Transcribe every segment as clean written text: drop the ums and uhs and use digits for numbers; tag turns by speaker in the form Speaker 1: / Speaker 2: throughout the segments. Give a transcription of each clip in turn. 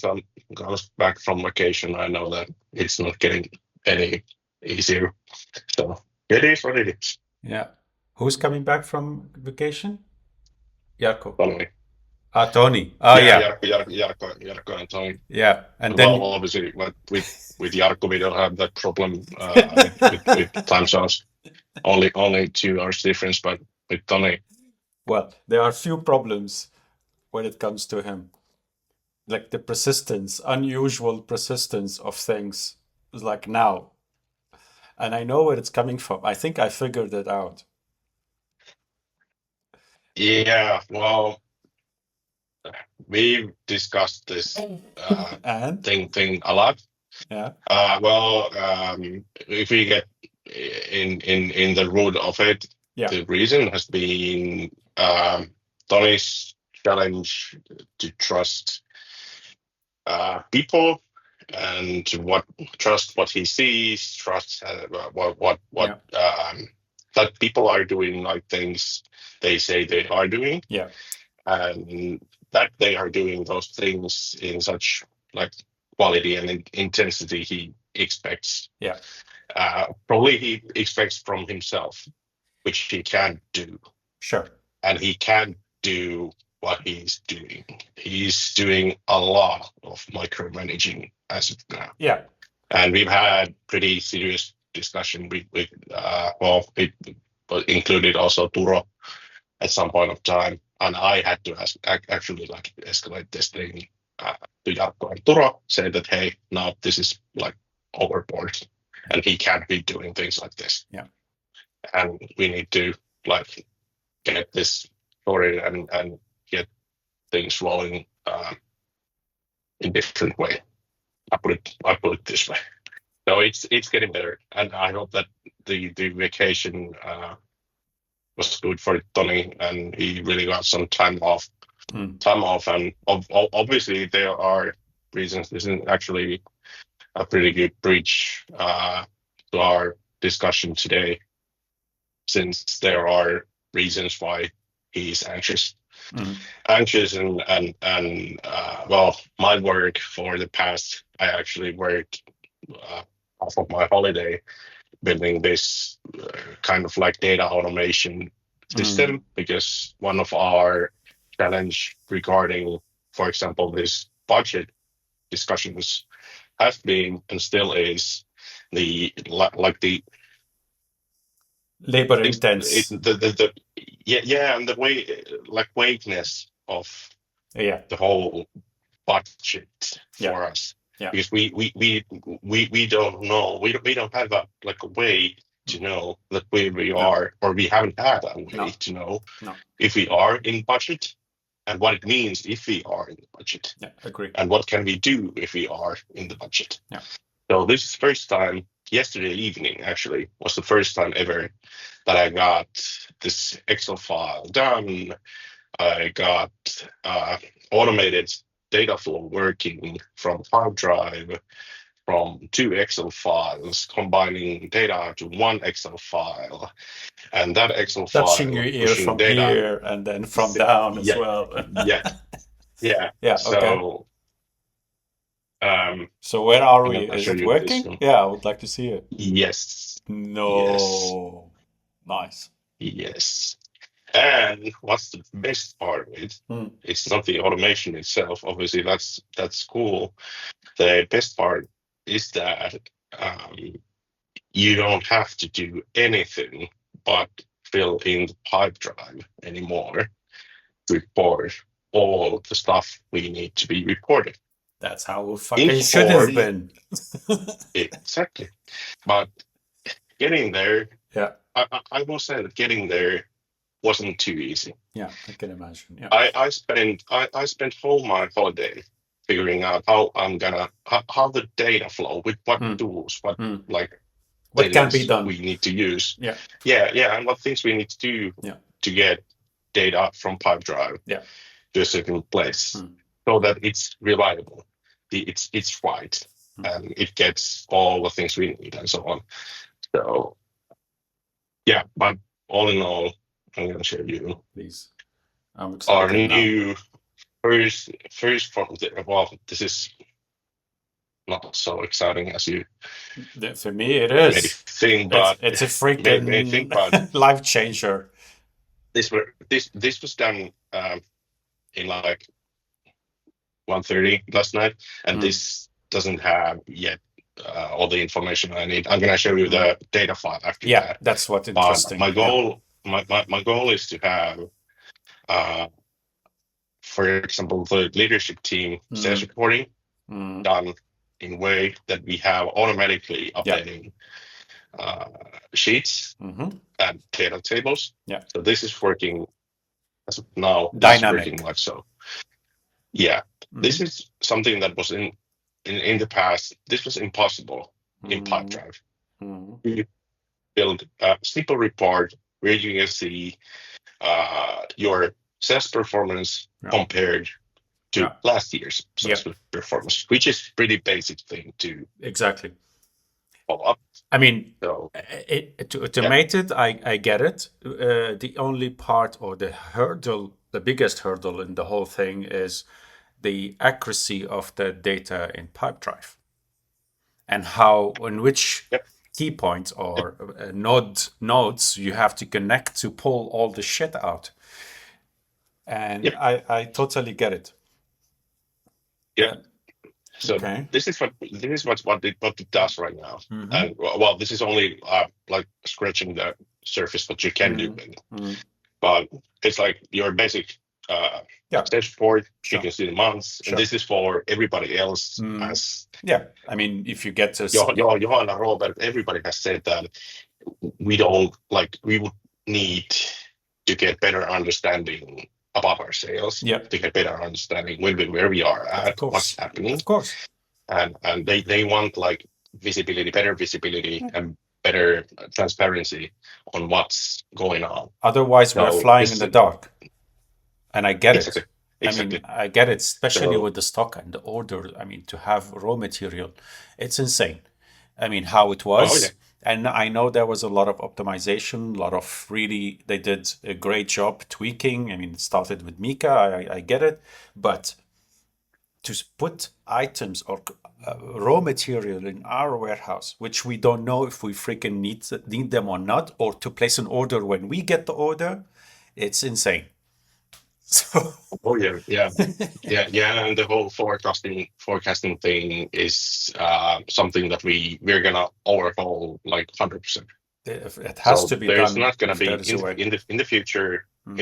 Speaker 1: comes back from vacation, I know that it's not getting any easier. So it is what it is.
Speaker 2: Yeah. Who's coming back from vacation? Jarkko.
Speaker 1: Tony.
Speaker 2: Tony.
Speaker 1: Yeah,
Speaker 2: Yeah.
Speaker 1: Jarkko and Tony.
Speaker 2: Yeah. And
Speaker 1: Well,
Speaker 2: then
Speaker 1: obviously, but with Jarkko, we don't have that problem with time zones. Only 2 hours difference, but with Tony,
Speaker 2: well, there are few problems when it comes to him. Like the persistence, unusual persistence of things, like now. And I know where it's coming from. I think I figured it out.
Speaker 1: yeah. Well, we've discussed this
Speaker 2: And
Speaker 1: thing a lot.
Speaker 2: yeah,
Speaker 1: Well, if we get in the root of it,
Speaker 2: yeah,
Speaker 1: the reason has been Tony's challenge to trust people and trust what he sees, trust what
Speaker 2: yeah,
Speaker 1: that people are doing like things they say they are doing,
Speaker 2: yeah,
Speaker 1: and that they are doing those things in such like quality and intensity he expects.
Speaker 2: yeah.
Speaker 1: Probably he expects from himself, which he can't do,
Speaker 2: Sure.
Speaker 1: and he can't do what he's doing. He's doing a lot of micromanaging as of now,
Speaker 2: Yeah.
Speaker 1: and we've had pretty serious discussion with well, it included also Turo at some point of time, and I had to actually like escalate this thing to Jarkko and Turo, say that hey, now this is like overboard, and he can't be doing things like this,
Speaker 2: Yeah.
Speaker 1: and we need to like get this sorted and get things rolling in different way. I put it this way. So it's getting better, and I hope that the vacation was good for Tony, and he really got some time off.
Speaker 2: Mm.
Speaker 1: And obviously there are reasons. This is actually a pretty good bridge to our discussion today, since there are reasons why he's anxious.
Speaker 2: Mm.
Speaker 1: Anxious and well, my work for the past, I actually worked off of my holiday building this kind of like data automation system, because one of our challenge regarding, for example, this budget discussions has been and still is like the
Speaker 2: Labor
Speaker 1: it's
Speaker 2: intense.
Speaker 1: the yeah, and the way like vagueness of
Speaker 2: Yeah.
Speaker 1: the whole budget
Speaker 2: Yeah.
Speaker 1: for us,
Speaker 2: Yeah.
Speaker 1: because we don't know, we don't have a like a way to know that where we
Speaker 2: No.
Speaker 1: are, or we haven't had a way
Speaker 2: No.
Speaker 1: to know
Speaker 2: No.
Speaker 1: if we are in budget, and what it means if we are in the budget,
Speaker 2: Yeah. Agree.
Speaker 1: and what can we do if we are in the budget.
Speaker 2: Yeah.
Speaker 1: So this is first time, yesterday evening actually was the first time ever that I got this Excel file done. I got automated data flow working from hard drive, from 2 Excel files, combining data to 1 Excel file, and that Excel
Speaker 2: Touching
Speaker 1: file
Speaker 2: your ear
Speaker 1: pushing
Speaker 2: from
Speaker 1: data.
Speaker 2: here and then from down as
Speaker 1: Yeah,
Speaker 2: well.
Speaker 1: yeah, yeah.
Speaker 2: Yeah. Okay.
Speaker 1: So
Speaker 2: So where are
Speaker 1: I'm
Speaker 2: we?
Speaker 1: gonna
Speaker 2: Is
Speaker 1: show
Speaker 2: it
Speaker 1: you this
Speaker 2: working?
Speaker 1: one.
Speaker 2: Yeah, I would like to see it.
Speaker 1: Yes, yes,
Speaker 2: No. Nice.
Speaker 1: yes. And what's the best part of it?
Speaker 2: Hmm.
Speaker 1: It's not the automation itself. Obviously, that's cool. The best part is that you don't have to do anything but fill in the pipe drive anymore to report all the stuff we need to be reported
Speaker 2: That's how it
Speaker 1: in
Speaker 2: fucking should have
Speaker 1: form.
Speaker 2: been.
Speaker 1: Exactly. But getting there,
Speaker 2: Yeah.
Speaker 1: I will say that getting there wasn't too easy.
Speaker 2: Yeah, I can imagine. Yeah.
Speaker 1: I spent whole my holiday figuring out how I'm gonna how the data flow, with what
Speaker 2: Hmm.
Speaker 1: tools, what
Speaker 2: Hmm.
Speaker 1: like
Speaker 2: What can be
Speaker 1: things
Speaker 2: done?
Speaker 1: we need to use.
Speaker 2: Yeah.
Speaker 1: Yeah, and what things we need to do
Speaker 2: Yeah.
Speaker 1: to get data from pipe drive
Speaker 2: Yeah.
Speaker 1: to a certain place,
Speaker 2: Hmm.
Speaker 1: so that it's reliable, it's right,
Speaker 2: Hmm.
Speaker 1: and it gets all the things we need and so on. So yeah, but all in all, I'm gonna show you
Speaker 2: Please. I'm
Speaker 1: our
Speaker 2: excited now.
Speaker 1: new first from well, this is not so exciting as you
Speaker 2: For me, it
Speaker 1: maybe
Speaker 2: is.
Speaker 1: think,
Speaker 2: It's
Speaker 1: but
Speaker 2: it's a
Speaker 1: may think,
Speaker 2: freaking
Speaker 1: but
Speaker 2: life changer.
Speaker 1: this was done in like 1:30 last night, and
Speaker 2: Mm,
Speaker 1: this doesn't have yet all the information I need. I'm gonna show you
Speaker 2: mm.
Speaker 1: the data file after
Speaker 2: Yeah,
Speaker 1: that.
Speaker 2: that's what
Speaker 1: But
Speaker 2: interesting.
Speaker 1: my
Speaker 2: Yeah.
Speaker 1: goal, my goal is to have, uh, for example, the leadership team sales
Speaker 2: Mm,
Speaker 1: reporting
Speaker 2: mm.
Speaker 1: done in a way that we have automatically
Speaker 2: Yeah.
Speaker 1: updating uh, sheets
Speaker 2: Hmm.
Speaker 1: and data tables.
Speaker 2: Yeah.
Speaker 1: So this is working as of now. This is working
Speaker 2: Dynamic.
Speaker 1: like so. Yeah, this
Speaker 2: Hmm.
Speaker 1: is something that was in the past. This was impossible in
Speaker 2: Hmm.
Speaker 1: Pipedrive.
Speaker 2: Hmm.
Speaker 1: You build a simple report where you can see your sales performance
Speaker 2: Yeah.
Speaker 1: compared to
Speaker 2: Yeah.
Speaker 1: last year's sales
Speaker 2: Yep.
Speaker 1: performance, which is pretty basic thing to
Speaker 2: Exactly.
Speaker 1: follow up.
Speaker 2: I mean,
Speaker 1: So
Speaker 2: to
Speaker 1: yeah,
Speaker 2: automate it, I get it. The only part or the hurdle, the biggest hurdle in the whole thing is the accuracy of the data in Pipedrive and how, in which
Speaker 1: yep,
Speaker 2: key points
Speaker 1: yep,
Speaker 2: or nodes you have to connect to pull all the shit out. And
Speaker 1: yep,
Speaker 2: I totally get it.
Speaker 1: yep.
Speaker 2: Uh,
Speaker 1: So
Speaker 2: okay.
Speaker 1: this is what it does right now.
Speaker 2: Mm-hmm.
Speaker 1: And well, this is only like scratching the surface what you can do with it.
Speaker 2: Mm-hmm.
Speaker 1: But it's like your basic uh,
Speaker 2: Yeah,
Speaker 1: stage report. You
Speaker 2: sure,
Speaker 1: can see the months, and
Speaker 2: sure.
Speaker 1: this is for everybody else.
Speaker 2: Mm.
Speaker 1: As
Speaker 2: Yeah, I mean, if you get to
Speaker 1: Johan and Robert, everybody has said that we don't like we would need to get better understanding about our sales,
Speaker 2: yeah,
Speaker 1: to get better understanding where we are
Speaker 2: of
Speaker 1: at, what's
Speaker 2: course,
Speaker 1: happening,
Speaker 2: of course.
Speaker 1: and they want like visibility, better visibility,
Speaker 2: Yeah.
Speaker 1: and better transparency on what's going on.
Speaker 2: Otherwise, we're
Speaker 1: So
Speaker 2: flying in
Speaker 1: this
Speaker 2: the
Speaker 1: is
Speaker 2: dark, and I get
Speaker 1: exactly
Speaker 2: it. I mean,
Speaker 1: exactly.
Speaker 2: I get it, especially
Speaker 1: So
Speaker 2: with the stock and the order. I mean, to have raw material, it's insane. I mean, how it
Speaker 1: oh yeah,
Speaker 2: was. And I know there was a lot of optimization, a lot of really, they did a great job tweaking. I mean, it started with Mika, I get it. But to put items or raw material in our warehouse, which we don't know if we freaking need them or not, or to place an order when we get the order, it's insane. So,
Speaker 1: oh yeah, yeah. Yeah, yeah, and the whole forecasting thing is something that we're gonna overhaul like 100%.
Speaker 2: it has
Speaker 1: So
Speaker 2: to be
Speaker 1: there's
Speaker 2: done
Speaker 1: not gonna
Speaker 2: if
Speaker 1: be
Speaker 2: that is a way.
Speaker 1: in the future
Speaker 2: Mm.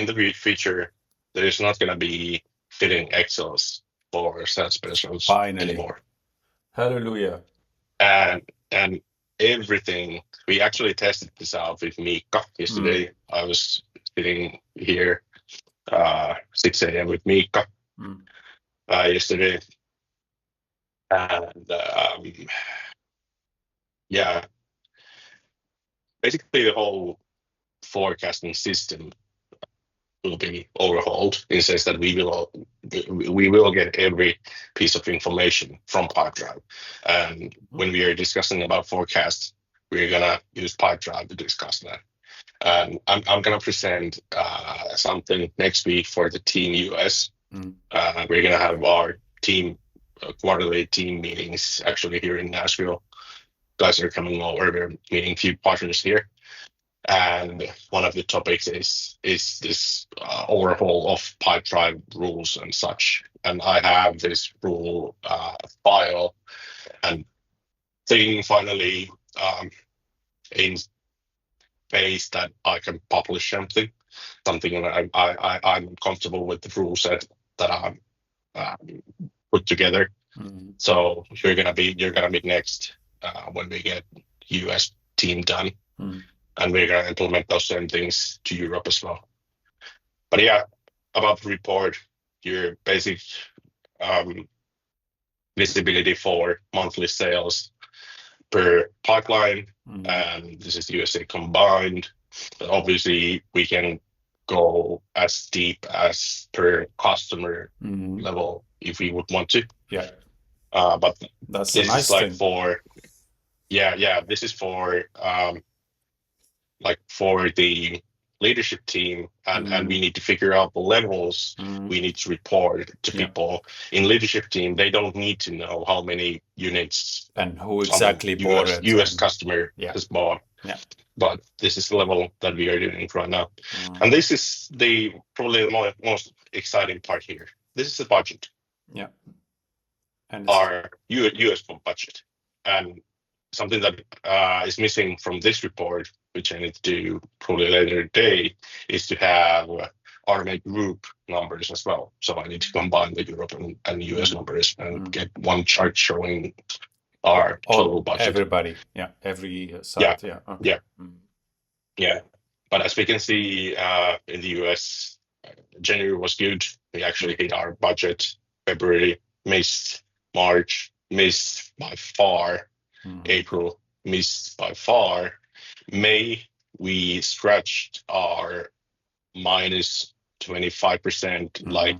Speaker 1: there is not gonna be fitting Excels for sales specials
Speaker 2: Finally.
Speaker 1: anymore.
Speaker 2: Hallelujah.
Speaker 1: And and everything we actually tested this out with Mika
Speaker 2: Mm.
Speaker 1: yesterday. I was sitting here 6 a.m. with Mika
Speaker 2: Mm.
Speaker 1: yesterday, and yeah, basically the whole forecasting system will be overhauled in the sense that we will get every piece of information from Pipedrive. And when we are discussing about forecasts, we're gonna use Pipedrive to discuss that. And I'm gonna present something next week for the team US.
Speaker 2: Mm.
Speaker 1: We're gonna have our team quarterly team meetings actually here in Nashville. Guys are coming over. We're meeting a few partners here, and one of the topics is this overhaul of Pipedrive rules and such. And I have this rule file and thing finally in space that I can publish something that I'm comfortable with the rule set that I'm put together.
Speaker 2: Mm.
Speaker 1: So you're gonna be next when we get US team done,
Speaker 2: Mm.
Speaker 1: and we're gonna implement those same things to Europe as well. But yeah, about the report, your basic um, visibility for monthly sales per pipeline,
Speaker 2: Mm.
Speaker 1: and this is USA combined. But obviously, we can go as deep as per customer
Speaker 2: Mm.
Speaker 1: level if we would want to.
Speaker 2: Yeah,
Speaker 1: But
Speaker 2: that's the
Speaker 1: this is
Speaker 2: nice
Speaker 1: like
Speaker 2: thing.
Speaker 1: for yeah, yeah. This is for like for the leadership team, and we
Speaker 2: Mm,
Speaker 1: need to figure out the levels
Speaker 2: mm,
Speaker 1: we need to report to
Speaker 2: yeah.
Speaker 1: people in leadership team. They don't need to know how many units
Speaker 2: And who
Speaker 1: some
Speaker 2: exactly bought
Speaker 1: US
Speaker 2: it?
Speaker 1: US
Speaker 2: And
Speaker 1: customer
Speaker 2: yeah,
Speaker 1: has bought.
Speaker 2: yeah.
Speaker 1: But this is the level that we are doing right now.
Speaker 2: Mm,
Speaker 1: And this is the probably the most exciting part here. This is the budget,
Speaker 2: yeah. And it's
Speaker 1: our US budget. And something that is missing from this report, which I need to do probably later today, is to have automate group numbers as well. So I need to combine the Europe and US
Speaker 2: mm,
Speaker 1: numbers and
Speaker 2: mm.
Speaker 1: get one chart showing our total budget.
Speaker 2: Everybody, yeah, every
Speaker 1: Yeah,
Speaker 2: site, yeah, okay.
Speaker 1: yeah, yeah. But as we can see in the US, January was good. We actually
Speaker 2: Mm,
Speaker 1: hit our budget. February missed. March missed by far.
Speaker 2: mm,
Speaker 1: April missed by far. May, we stretched our minus 25%, like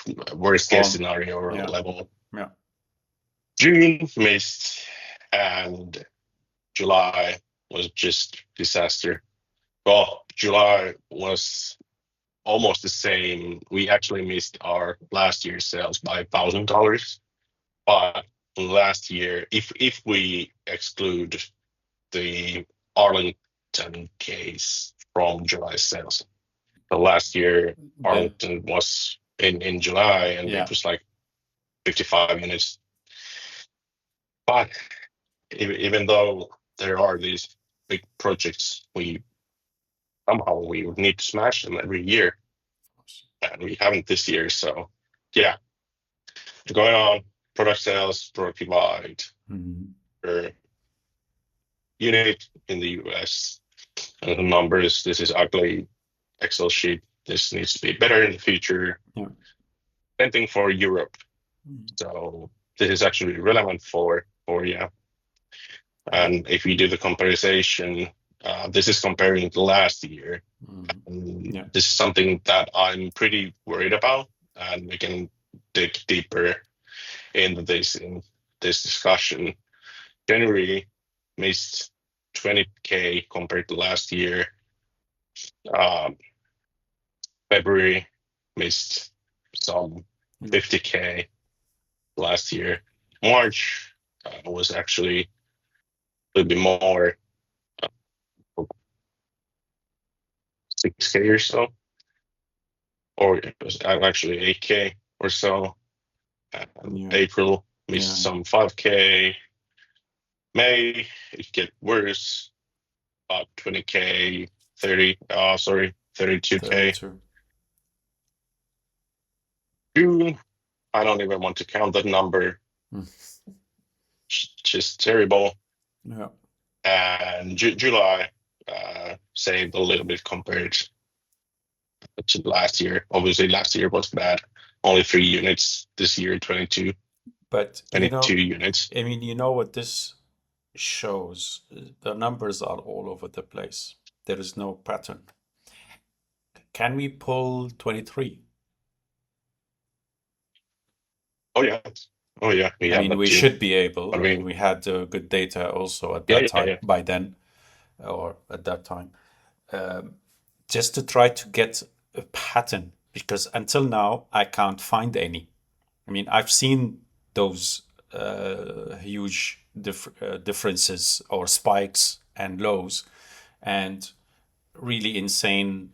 Speaker 2: mm.
Speaker 1: worst case
Speaker 2: On,
Speaker 1: scenario
Speaker 2: yeah,
Speaker 1: level.
Speaker 2: yeah.
Speaker 1: June missed, and July was just disaster. Well, July was almost the same. We actually missed our last year's sales by $1,000. But last year, if we exclude the Arlington case from July sales, the last year
Speaker 2: Then,
Speaker 1: Arlington was in July, and it
Speaker 2: yeah,
Speaker 1: was like 55 units. But even though there are these big projects, we somehow we would need to smash them every year, and we haven't this year. So yeah, going on product sales, product divide
Speaker 2: mm,
Speaker 1: per unit in the US, and the numbers. This is ugly Excel sheet. This needs to be better in the future.
Speaker 2: yeah.
Speaker 1: Same thing for Europe.
Speaker 2: Mm,
Speaker 1: So this is actually relevant for yeah.
Speaker 2: yeah.
Speaker 1: And if we do the comparison, this is comparing to last year.
Speaker 2: Mm,
Speaker 1: And
Speaker 2: yeah.
Speaker 1: this is something that I'm pretty worried about, and we can dig deeper into this in this discussion. January missed 20K compared to last year. Um, February missed some
Speaker 2: Mm,
Speaker 1: 50K last year. March was actually a little bit more, 6K or so, or it was actually 8K or so.
Speaker 2: yeah,
Speaker 1: April missed
Speaker 2: yeah.
Speaker 1: some 5K. May it get worse, about 20K, 32K.
Speaker 2: 32.
Speaker 1: June, I don't even want to count that number.
Speaker 2: Mm,
Speaker 1: Just terrible.
Speaker 2: yeah.
Speaker 1: And July saved a little bit compared to last year. Obviously, last year was bad. Only 3 units. This year, 22,
Speaker 2: But
Speaker 1: 22 units.
Speaker 2: I mean, you know what this shows? The numbers are all over the place. There is no pattern. Can we pull 23?
Speaker 1: Oh yeah, oh yeah, we
Speaker 2: I
Speaker 1: have
Speaker 2: mean,
Speaker 1: that
Speaker 2: we
Speaker 1: too.
Speaker 2: should be able.
Speaker 1: I
Speaker 2: I mean,
Speaker 1: mean,
Speaker 2: we had good data also at
Speaker 1: yeah,
Speaker 2: that
Speaker 1: yeah,
Speaker 2: time,
Speaker 1: yeah.
Speaker 2: by then, or at that time, um, just to try to get a pattern, because until now, I can't find any. I mean, I've seen those huge differences or spikes and lows and really insane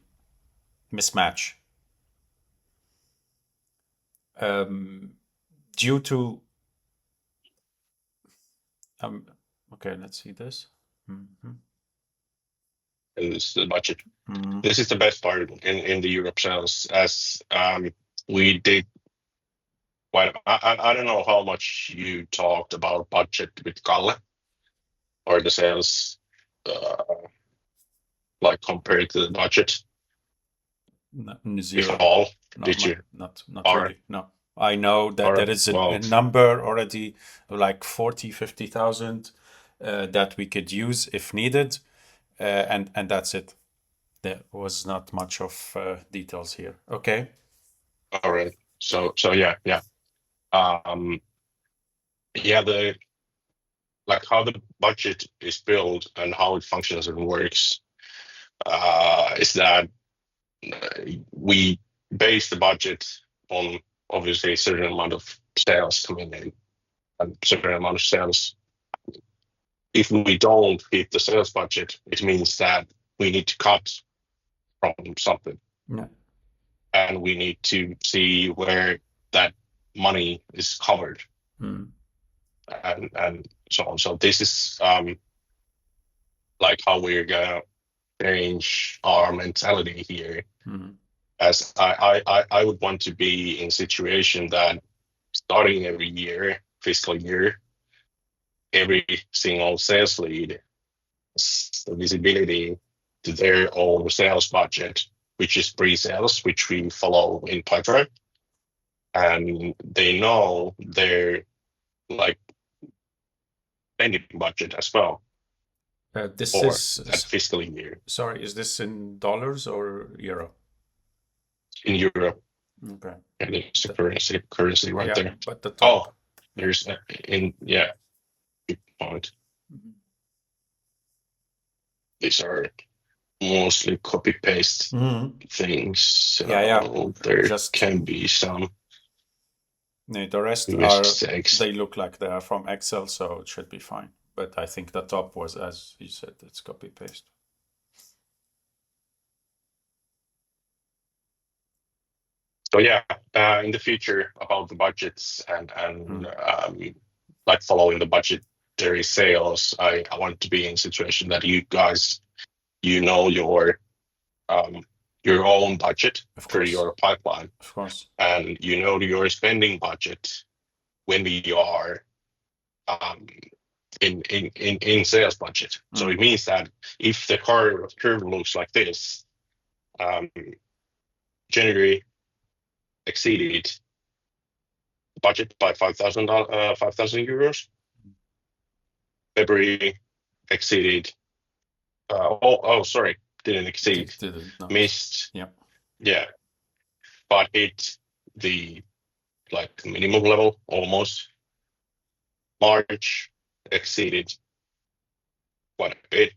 Speaker 2: mismatch. Due to, um, okay, let's see this. Mhm.
Speaker 1: And this is the budget.
Speaker 2: Mhm.
Speaker 1: This is the best part in the Europe sales, as we did quite. I don't know how much you talked about budget with Kalle or the sales, uh, like compared to the budget, if
Speaker 2: Zero.
Speaker 1: all.
Speaker 2: No,
Speaker 1: Did you?
Speaker 2: not
Speaker 1: All right,
Speaker 2: really. No. I know
Speaker 1: all
Speaker 2: that
Speaker 1: right.
Speaker 2: there is a
Speaker 1: Well,
Speaker 2: number already, like 40, 50,000 that we could use if needed, and that's it. There was not much of details here. Okay.
Speaker 1: all right. So yeah, yeah. Um, yeah, the like how the budget is built and how it functions and works. is that we base the budget on obviously a certain amount of sales coming in and certain amount of sales. If we don't hit the sales budget, it means that we need to cut from something,
Speaker 2: Yeah.
Speaker 1: and we need to see where that money is covered,
Speaker 2: Mm.
Speaker 1: and so on. So this is like how we're gonna change our mentality here.
Speaker 2: Mm.
Speaker 1: As I would want to be in a situation that starting every year, fiscal year, every single sales lead has the visibility to their own sales budget, which is pre-sales, which we follow in Pipeline, and they know their like spending budget as well
Speaker 2: This
Speaker 1: for
Speaker 2: is,
Speaker 1: that fiscal year
Speaker 2: sorry, is this in dollars or euro?
Speaker 1: in Europe.
Speaker 2: Okay.
Speaker 1: And there's a
Speaker 2: The-
Speaker 1: currency right
Speaker 2: yeah,
Speaker 1: there.
Speaker 2: but the top.
Speaker 1: Oh, there's in yeah, good point.
Speaker 2: Mhm.
Speaker 1: These are mostly copy paste
Speaker 2: Mhm.
Speaker 1: things,
Speaker 2: Yeah, yeah.
Speaker 1: so there
Speaker 2: Just
Speaker 1: can be some
Speaker 2: no, the rest are,
Speaker 1: mistakes.
Speaker 2: they look like they are from Excel, so it should be fine. But I think the top was, as you said, it's copy paste.
Speaker 1: So yeah, in the future about the budgets and
Speaker 2: Mm.
Speaker 1: like following the budgetary sales, I want to be in a situation that you guys know your own budget
Speaker 2: Of
Speaker 1: for
Speaker 2: course,
Speaker 1: your pipeline,
Speaker 2: of course.
Speaker 1: and you know your spending budget when we are um, in sales budget. So it
Speaker 2: Mm.
Speaker 1: means that if the curve looks like this, um, January exceeded the budget by 5,000 euros. February exceeded. Sorry, didn't exceed,
Speaker 2: Didn't know.
Speaker 1: missed.
Speaker 2: Yeah.
Speaker 1: Yeah, but hit the like minimum level almost. March exceeded quite a bit,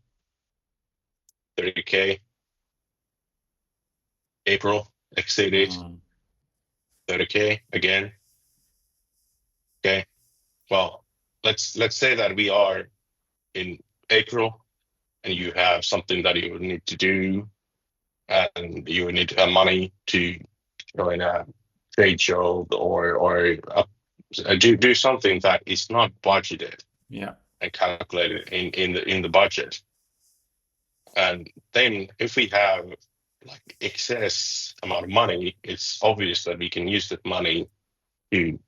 Speaker 1: 30K. April exceeded
Speaker 2: Mm.
Speaker 1: 30K again. Okay, well, let's say that we are in April and you have something that you need to do, and you need money to join a trade show or do something that is not budgeted
Speaker 2: Yeah.
Speaker 1: and calculated in the budget. And then if we have like excess amount of money, it's obvious that we can use that money to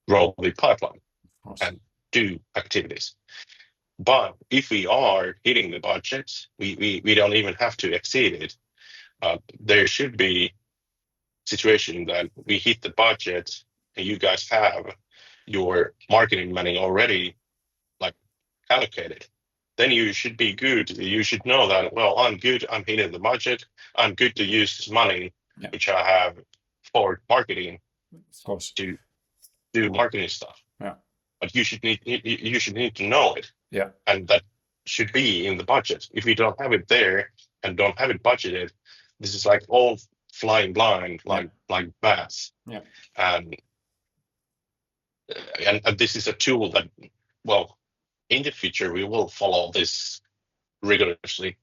Speaker 1: grow the pipeline
Speaker 2: Of course.
Speaker 1: and do activities. But if we are hitting the budget, we don't even have to exceed it. There should be a situation that we hit the budget and you guys have your marketing money already like allocated. Then you should be good. You should know that, well, I'm good. I'm hitting the budget. I'm good to use this money,
Speaker 2: Yeah.
Speaker 1: which I have for marketing
Speaker 2: Of course.
Speaker 1: to do marketing stuff.
Speaker 2: Yeah.
Speaker 1: But you should need to know it.
Speaker 2: Yeah.
Speaker 1: And that should be in the budget. If you don't have it there and don't have it budgeted, this is like all flying blind, like bats.
Speaker 2: Yeah.
Speaker 1: And this is a tool that, well, in the future we will follow this rigorously,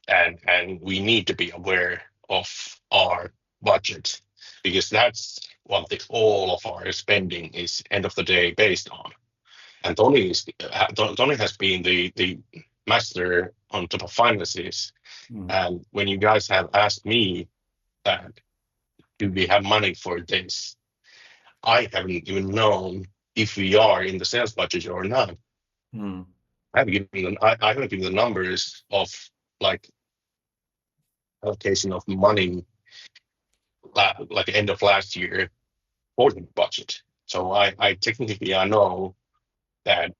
Speaker 1: and we need to be aware of our budget, because that's what all of our spending is end of the day based on. And Tony has been the master on top of finances.
Speaker 2: Mm.
Speaker 1: And when you guys have asked me that, do we have money for this, I haven't even known if we are in the sales budget or not.
Speaker 2: Mm.
Speaker 1: I haven't given the numbers of like allocation of money like end of last year for the budget. So I technically I know that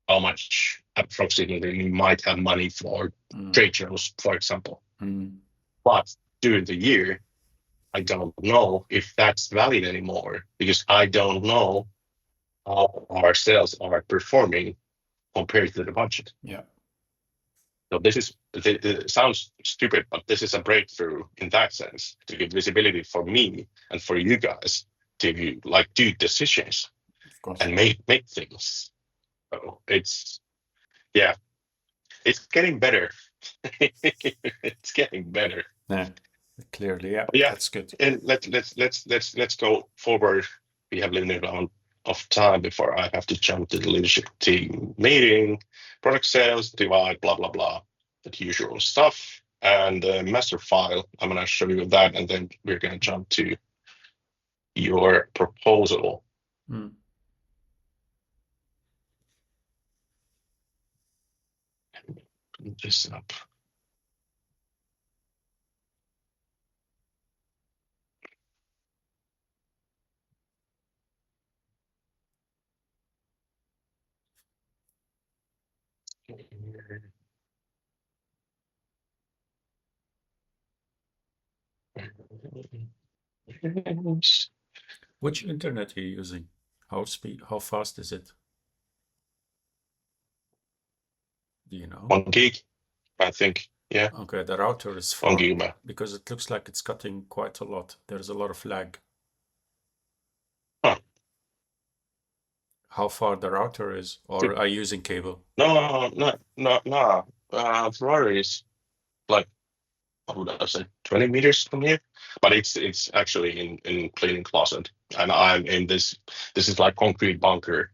Speaker 1: how much approximately we might have money for trade shows, for example.
Speaker 2: Mm.
Speaker 1: But during the year, I don't know if that's valid anymore, because I don't know how our sales are performing compared to the budget.
Speaker 2: Yeah.
Speaker 1: So this is it sounds stupid, but this is a breakthrough in that sense to give visibility for me and for you guys to like do decisions
Speaker 2: Of course.
Speaker 1: and make things. So it's yeah, it's getting better. It's getting better.
Speaker 2: Yeah, clearly, yeah,
Speaker 1: But yeah,
Speaker 2: that's good.
Speaker 1: and let's go forward. We have limited amount of time before I have to jump to the leadership team meeting, product sales, divide, blah blah blah, the usual stuff. And the master file, I'm gonna show you that, and then we're gonna jump to your proposal.
Speaker 2: Mm.
Speaker 1: Put this up.
Speaker 2: Which internet are you using? How fast is it? Do you know?
Speaker 1: 1 gig, I think. Yeah,
Speaker 2: Okay, the router is
Speaker 1: 1 gig.
Speaker 2: because it looks like it's cutting quite a lot. There's a lot of lag.
Speaker 1: Huh.
Speaker 2: How far the router is, or are you using cable?
Speaker 1: No. Ferrari is like, what would I say, 20 meters from here, but it's actually in cleaning closet, and I'm in this. This is like concrete bunker,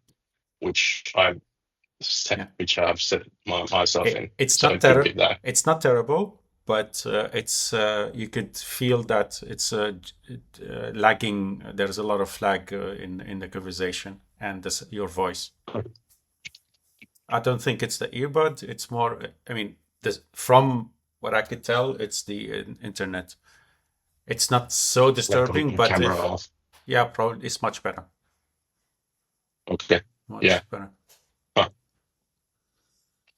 Speaker 1: which I've
Speaker 2: Yeah.
Speaker 1: set myself in,
Speaker 2: It's
Speaker 1: so
Speaker 2: not
Speaker 1: it could be that.
Speaker 2: it's not terrible, but it's you could feel that it's lagging. There's a lot of lag in the conversation and your voice. I don't think it's the earbud. It's more. I mean, from what I could tell, it's the internet. It's not so
Speaker 1: Like
Speaker 2: disturbing, but
Speaker 1: camera off.
Speaker 2: yeah, probably it's much better.
Speaker 1: Okay. Yeah.
Speaker 2: Much better.
Speaker 1: Huh.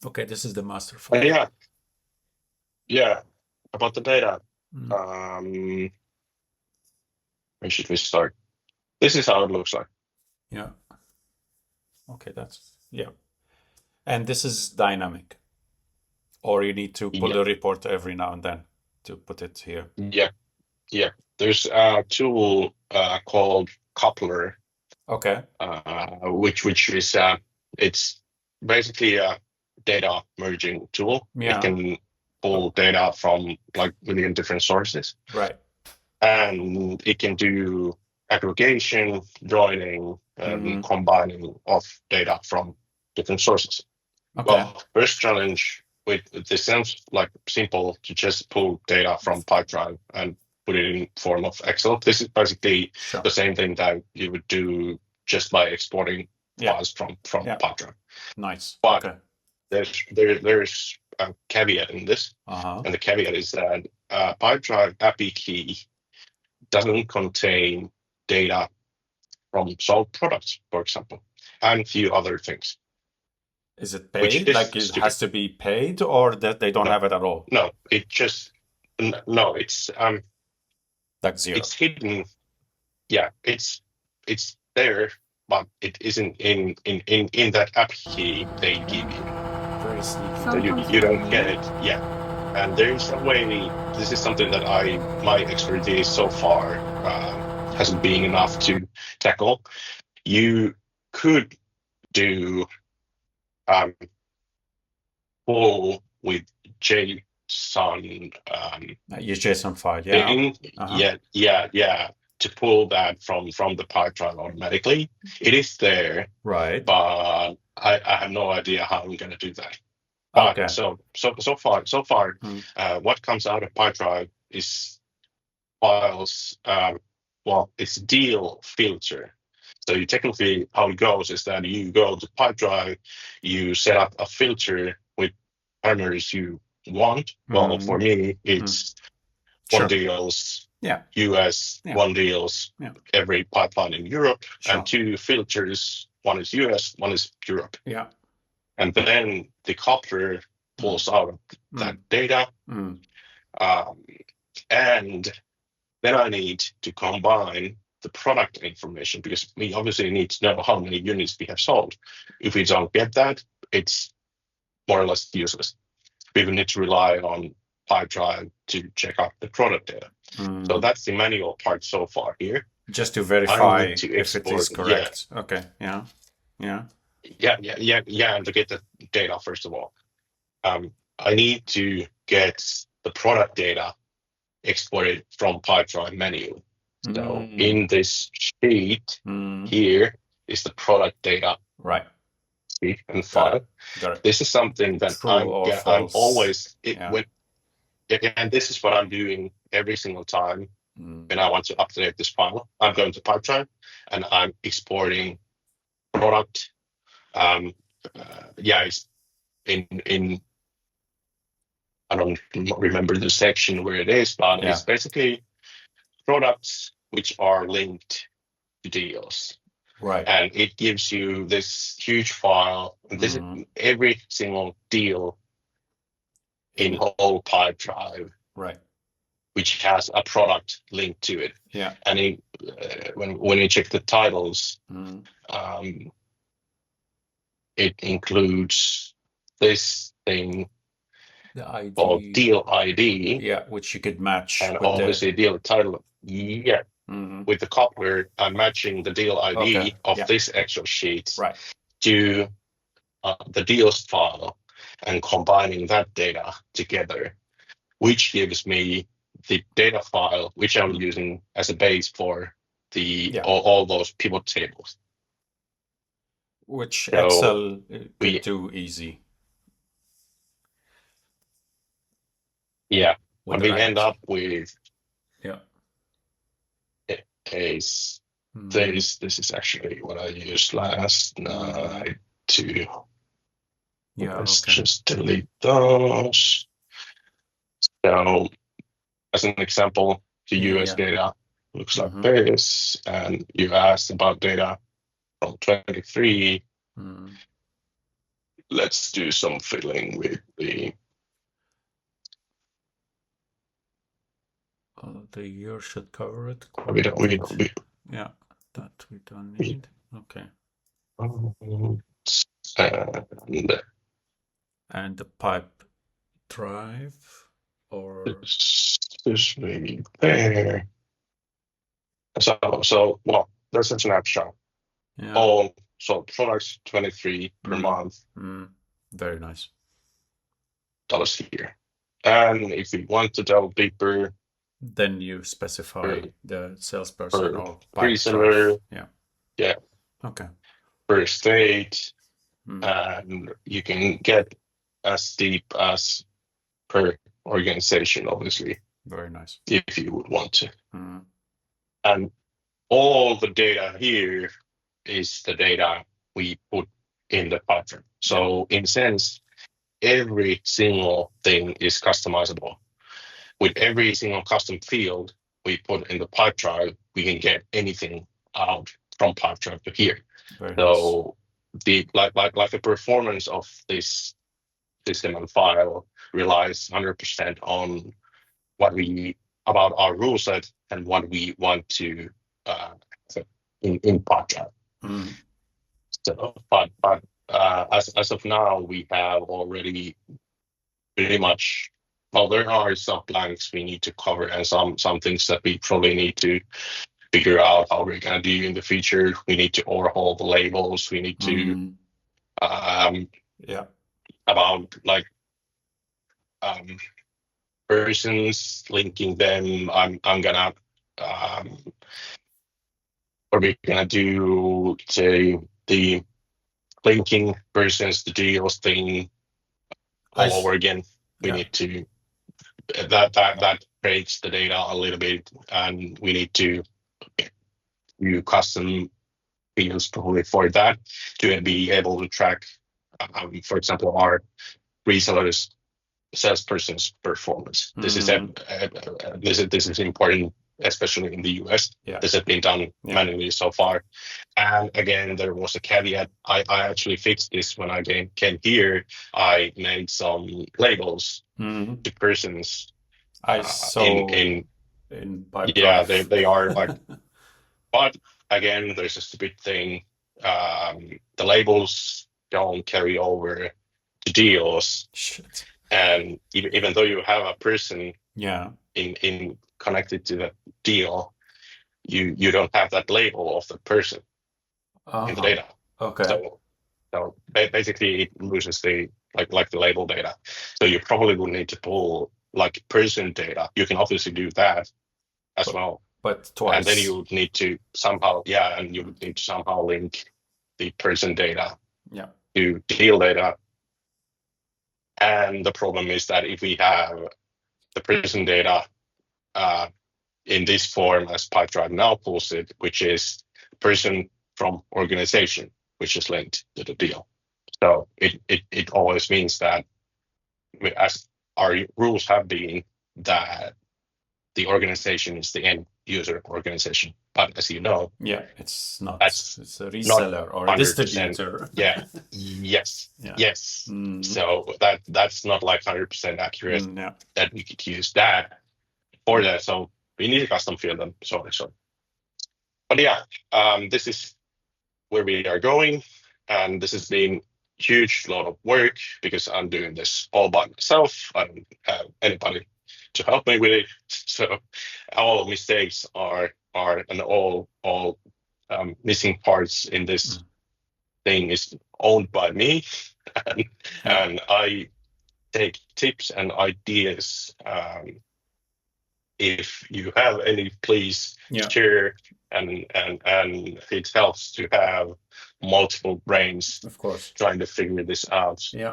Speaker 2: Okay, this is the master file.
Speaker 1: Yeah. About the data.
Speaker 2: Mm.
Speaker 1: Where should we start? This is how it looks like.
Speaker 2: Yeah. Okay, yeah. And this is dynamic, or you need to pull
Speaker 1: Yeah.
Speaker 2: a report every now and then to put it here.
Speaker 1: Yeah. There's a tool called Coupler,
Speaker 2: Okay.
Speaker 1: which is it's basically a data merging tool.
Speaker 2: Yeah.
Speaker 1: It can pull data from like a million different sources,
Speaker 2: Right.
Speaker 1: and it can do aggregation, joining, combining of data from different sources.
Speaker 2: Okay.
Speaker 1: Well, first challenge with this sounds like simple to just pull data from Pipedrive and put it in form of Excel. This is basically the same thing that you would do just by exporting files from Pipedrive.
Speaker 2: Nice.
Speaker 1: But
Speaker 2: okay.
Speaker 1: there's a caveat in this, and the caveat is that Pipedrive API key doesn't contain data from sold products, for example, and a few other things.
Speaker 2: Is it paid? Like it has to be paid, or that they don't have it at all?
Speaker 1: No, it just no. It's
Speaker 2: like zero.
Speaker 1: It's hidden. Yeah, it's there, but it isn't in that app key they give you.
Speaker 2: Very sneaky.
Speaker 1: So you don't get it. Yeah, and there's a way. This is something that my expertise so far hasn't been enough to tackle. You could do pull with JSON.
Speaker 2: Use JSON file, yeah.
Speaker 1: Thing. Yeah. To pull that from the Python automatically, it is there,
Speaker 2: right?
Speaker 1: But I have no idea how I'm going to do that. But
Speaker 2: okay.
Speaker 1: So far, what comes out of Python is files. Well, it's deal filter. So you technically, how it goes is that you go to Pipedrive, you set up a filter with parameters you want. Well, for me, it's one deals US, one deals every pipeline in Europe, and two filters. One is US, one is Europe.
Speaker 2: Yeah.
Speaker 1: And then the coupler pulls out that data. And then I need to combine the product information, because we obviously need to know how many units we have sold. If we don't get that, it's more or less useless. we will need to rely on Pipedrive to check out the product data. So that's the manual part so far here.
Speaker 2: Just to
Speaker 1: I need
Speaker 2: verify
Speaker 1: to
Speaker 2: if it is
Speaker 1: export, yeah,
Speaker 2: correct. Okay. Yeah. Yeah.
Speaker 1: and to get the data first of all. I need to get the product data exported from Pipedrive manually. So in this sheet here is the product data
Speaker 2: Right.
Speaker 1: sheet and
Speaker 2: Got
Speaker 1: file.
Speaker 2: it. Got it.
Speaker 1: This is something that
Speaker 2: True or
Speaker 1: I'm
Speaker 2: false.
Speaker 1: always
Speaker 2: Yeah.
Speaker 1: and this is what I'm doing every single time when I want to update this file. I'm going to Pipedrive and I'm exporting product. It's in I don't remember the section where it is, but
Speaker 2: Yeah.
Speaker 1: it's basically products which are linked to deals.
Speaker 2: Right.
Speaker 1: And it gives you this huge file. And this is every single deal in whole Pipedrive,
Speaker 2: Right.
Speaker 1: which has a product linked to it.
Speaker 2: Yeah.
Speaker 1: And when you check the titles, it includes this thing
Speaker 2: The
Speaker 1: called
Speaker 2: ID.
Speaker 1: deal ID.
Speaker 2: Yeah, which you could match
Speaker 1: And
Speaker 2: with
Speaker 1: obviously deal title. Yeah. With the coupler, I'm matching the deal ID of this Excel sheet to the deals file and combining that data together, which gives me the data file, which I'm using as a base for all those pivot tables.
Speaker 2: Which
Speaker 1: So
Speaker 2: Excel could do easy.
Speaker 1: Yeah.
Speaker 2: With
Speaker 1: What
Speaker 2: the
Speaker 1: we end
Speaker 2: language.
Speaker 1: up with is this is actually what I used last night to let's just delete those. So as an example, the US data looks like this, and you asked about data from 23. Let's do some filling with the
Speaker 2: the year should cover it.
Speaker 1: we don't
Speaker 2: yeah, that we don't need. Okay. And the pipe drive or
Speaker 1: this way there. So well, there's a snapshot.
Speaker 2: Yeah.
Speaker 1: So products 23 per month.
Speaker 2: Very nice.
Speaker 1: Dollars here. And if you want to delve deeper,
Speaker 2: then you specify the salesperson or pipe
Speaker 1: reseller.
Speaker 2: drive.
Speaker 1: Yeah.
Speaker 2: Okay.
Speaker 1: Per state. And you can get as deep as per organization, obviously.
Speaker 2: Very nice.
Speaker 1: If you would want to. And all the data here is the data we put in the pattern. So in a sense, every single thing is customizable. With every single custom field we put in the Pipedrive, we can get anything out from Pipedrive to here.
Speaker 2: Very
Speaker 1: so nice. The performance of this system and file relies 100% on about our rule set and what we want to in Pipedrive. So, but as of now, we have already pretty much. Well, there are some blanks we need to cover and some things that we probably need to figure out how we're gonna do in the future. We need to overhaul the labels. We need to about like persons linking them. I'm gonna what we're gonna do, say the linking persons, the deals thing all over again. We need to that breaks the data a little bit, and we need to do custom fields probably for that to be able to track, for example, our resellers salesperson's performance. This is important, especially in the US. This has been done manually so far. And again, there was a caveat. I actually fixed this when I came here. I made some labels to persons.
Speaker 2: I saw in
Speaker 1: Pipedrive. They are like, but again, there's a stupid thing. The labels don't carry over to deals.
Speaker 2: Shit.
Speaker 1: And even though you have a person
Speaker 2: Yeah.
Speaker 1: in connected to the deal, you don't have that label of the person in the
Speaker 2: Uh-huh.
Speaker 1: data.
Speaker 2: Okay.
Speaker 1: So basically, it loses the like the label data. So you probably would need to pull like person data. You can obviously do that as
Speaker 2: But
Speaker 1: well,
Speaker 2: but
Speaker 1: and then
Speaker 2: twice.
Speaker 1: you would need to somehow, yeah, and you would need to somehow link the person data
Speaker 2: Yeah.
Speaker 1: to deal data. And the problem is that if we have the person data uh, in this form as Pipedrive now pulls it, which is person from organization, which is linked to the deal. So it always means that as our rules have been that the organization is the end user organization. But as you know,
Speaker 2: Yeah, it's not.
Speaker 1: that's
Speaker 2: It's a
Speaker 1: not
Speaker 2: reseller or a
Speaker 1: 100%.
Speaker 2: distributor.
Speaker 1: Yeah. Yes.
Speaker 2: Yeah.
Speaker 1: Yes.
Speaker 2: Mm,
Speaker 1: So that's not like 100% accurate
Speaker 2: yeah.
Speaker 1: that we could use that for that. So we need to custom field them. So but yeah, this is where we are going, and this has been huge lot of work because I'm doing this all by myself. I don't have anybody to help me with it. So all mistakes are and all missing parts in this
Speaker 2: Mm,
Speaker 1: thing is owned by me, and,
Speaker 2: yeah.
Speaker 1: and I take tips and ideas. If you have any, please
Speaker 2: Yeah.
Speaker 1: share, and it helps to have multiple brains
Speaker 2: Of course.
Speaker 1: trying to figure this out.
Speaker 2: Yeah.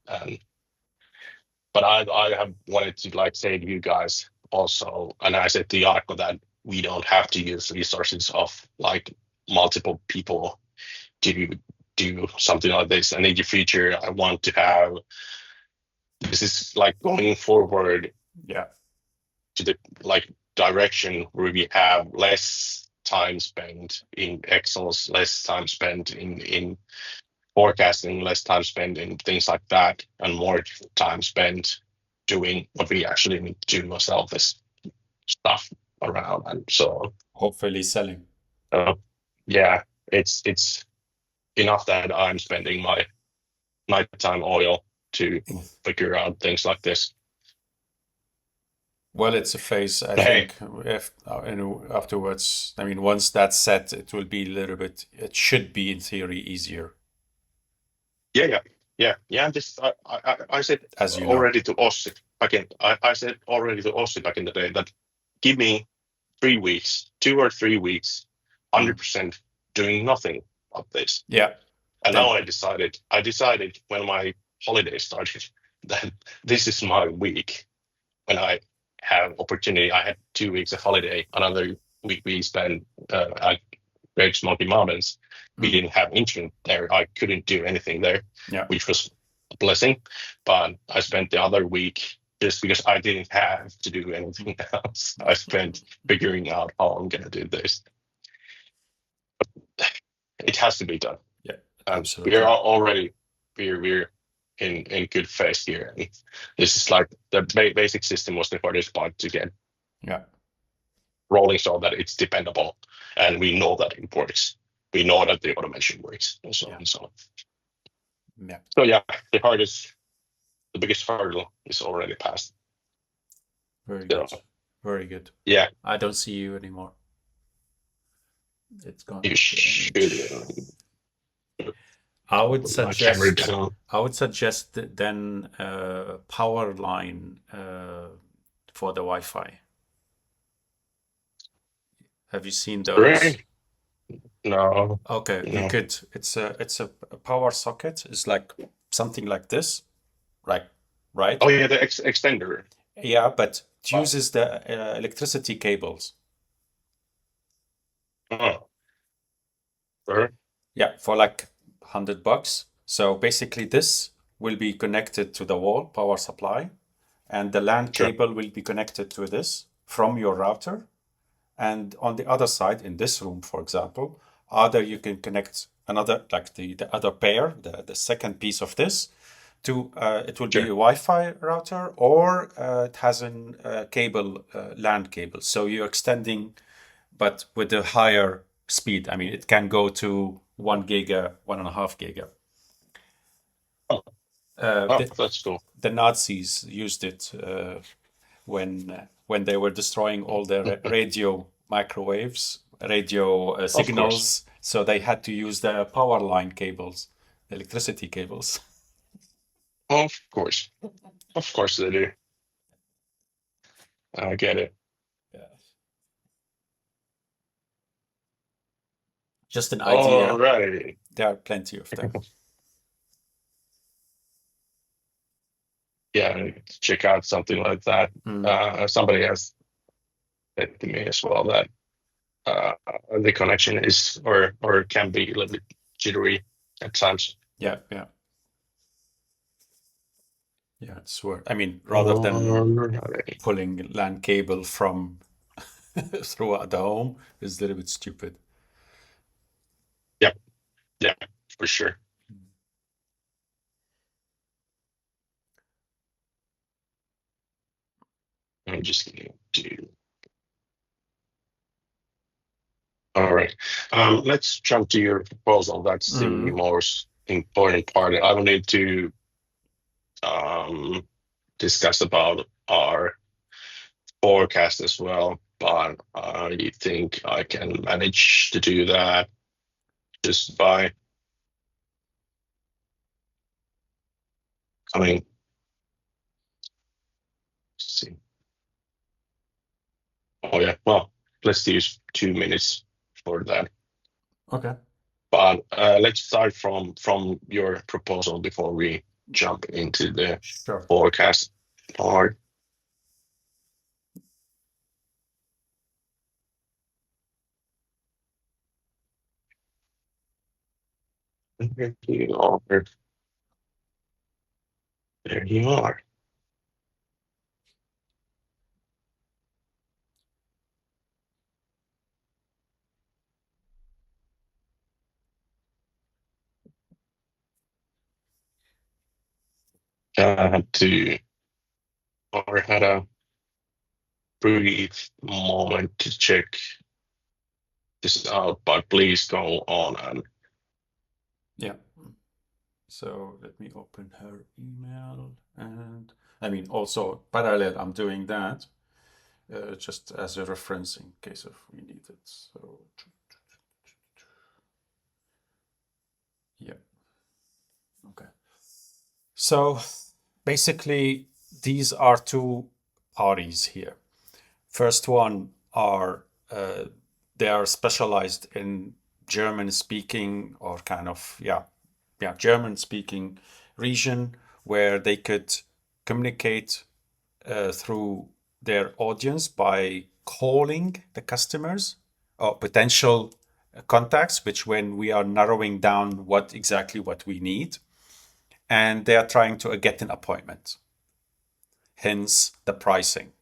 Speaker 1: And but I have wanted to like say to you guys also, and I said to Jarkko that we don't have to use resources of like multiple people to do something like this. And in the future, I want to have this is like going forward
Speaker 2: Yeah.
Speaker 1: to the like direction where we have less time spent in Excels, less time spent in forecasting, less time spent in things like that, and more time spent doing what we actually need to do ourselves, this stuff around. And so,
Speaker 2: Hopefully selling.
Speaker 1: uh, yeah, it's enough that I'm spending my nighttime oil to figure out things like this.
Speaker 2: Well, it's a phase, I
Speaker 1: Hey,
Speaker 2: think, if afterwards, I mean, once that's set, it will be a little bit, it should be in theory easier,
Speaker 1: yeah. And this, I said
Speaker 2: as you know.
Speaker 1: already to Ossi back in, I said already to Ossi back in the day that give me 3 weeks, 2 or 3 weeks,
Speaker 2: Mm.
Speaker 1: 100% doing nothing of this.
Speaker 2: Yeah.
Speaker 1: And now
Speaker 2: Then,
Speaker 1: I decided when my holiday started that this is my week when I have opportunity. I had 2 weeks of holiday. Another week we spent at Great Smoky Mountains. We
Speaker 2: mm,
Speaker 1: didn't have internet there. I couldn't do anything there,
Speaker 2: yeah.
Speaker 1: which was a blessing. But I spent the other week just because I didn't have to do anything else. I spent figuring out how I'm gonna do this. It has to be done,
Speaker 2: Yeah,
Speaker 1: and we are
Speaker 2: absolutely.
Speaker 1: already we're in good phase here. And this is like the basic system was the hardest part to get
Speaker 2: Yeah.
Speaker 1: rolling so that it's dependable, and we know that it works. We know that the automation works, and so on
Speaker 2: Yeah.
Speaker 1: and so on.
Speaker 2: Yeah.
Speaker 1: So yeah, the biggest hurdle is already passed.
Speaker 2: Very
Speaker 1: So
Speaker 2: good. Very good.
Speaker 1: yeah,
Speaker 2: I don't see you anymore. It's
Speaker 1: you
Speaker 2: gone.
Speaker 1: should
Speaker 2: I would
Speaker 1: put my camera
Speaker 2: suggest
Speaker 1: down.
Speaker 2: then power line for the Wi-Fi. Have you seen those?
Speaker 1: Right? No,
Speaker 2: Okay, you
Speaker 1: no.
Speaker 2: could. It's a power socket. It's like something like this, right? Right?
Speaker 1: Oh yeah, the extender.
Speaker 2: Yeah, but it
Speaker 1: Wow.
Speaker 2: uses the electricity cables.
Speaker 1: Oh, sure.
Speaker 2: Yeah, for like $100. So basically, this will be connected to the wall power supply, and the LAN
Speaker 1: Sure.
Speaker 2: cable will be connected to this from your router. And on the other side, in this room, for example, either you can connect another, like the other pair, the second piece of this, to it will be a
Speaker 1: Sure.
Speaker 2: Wi-Fi router, or it has an cable, LAN cable. So you're extending, but with a higher speed. I mean, it can go to 1 giga, 1.5 giga.
Speaker 1: Oh,
Speaker 2: Uh,
Speaker 1: Oh,
Speaker 2: the,
Speaker 1: that's cool.
Speaker 2: the Nazis used it when they were destroying all their radio microwaves, radio
Speaker 1: Of course.
Speaker 2: signals. So they had to use the power line cables, electricity cables.
Speaker 1: Of course. Of course they do. I get it.
Speaker 2: Yeah. Just an
Speaker 1: All
Speaker 2: idea.
Speaker 1: right.
Speaker 2: There are plenty of them.
Speaker 1: Yeah, check out something like that.
Speaker 2: Mm.
Speaker 1: Somebody has said to me as well that uh, the connection is or can be a little bit jittery at times.
Speaker 2: Yeah, yeah, yeah. It's worth. I mean, rather
Speaker 1: All
Speaker 2: than
Speaker 1: right.
Speaker 2: pulling LAN cable from throughout the home is a little bit stupid.
Speaker 1: Yep. Yeah, for sure. I'm just going to. All right. Let's jump to your proposal. That's the
Speaker 2: Mm.
Speaker 1: most important part. I will need to um, discuss about our forecast as well, but I think I can manage to do that just by coming. See. Oh yeah. Well, let's use 2 minutes for that.
Speaker 2: Okay.
Speaker 1: But let's start from your proposal before we jump into the
Speaker 2: Sure.
Speaker 1: forecast part. There you are. There you are. I had to or had a brief moment to check this out, but please go on and
Speaker 2: Yeah. So let me open her email and I mean also parallel I'm doing that just as a reference in case if we need it. So yeah. Okay. So basically these are two parties here. First one are they are specialized in German speaking or kind of German speaking region where they could communicate through their audience by calling the customers or potential contacts, which when we are narrowing down what we need, and they are trying to get an appointment. Hence the pricing,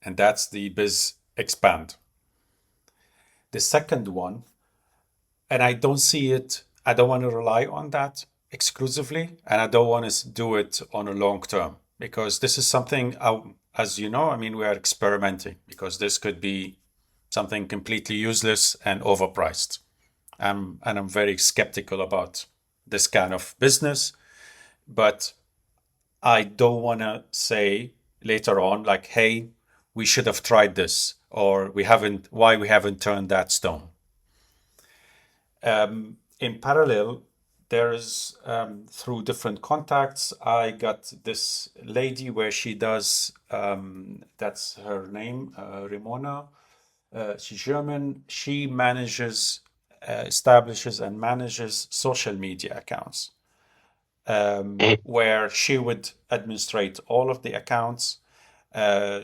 Speaker 2: and that's the biz expand. The second one, and I don't see it. I don't want to rely on that exclusively, and I don't want to do it on a long term because this is something, as you know, I mean, we are experimenting because this could be something completely useless and overpriced. And I'm very skeptical about this kind of business, but I don't want to say later on, like, hey, we should have tried this, or why we haven't turned that stone. In parallel, there is through different contacts, I got this lady where she does, that's her name, Ramona. She's German. She establishes and manages social media accounts,
Speaker 1: mm,
Speaker 2: where she would administrate all of the accounts uh,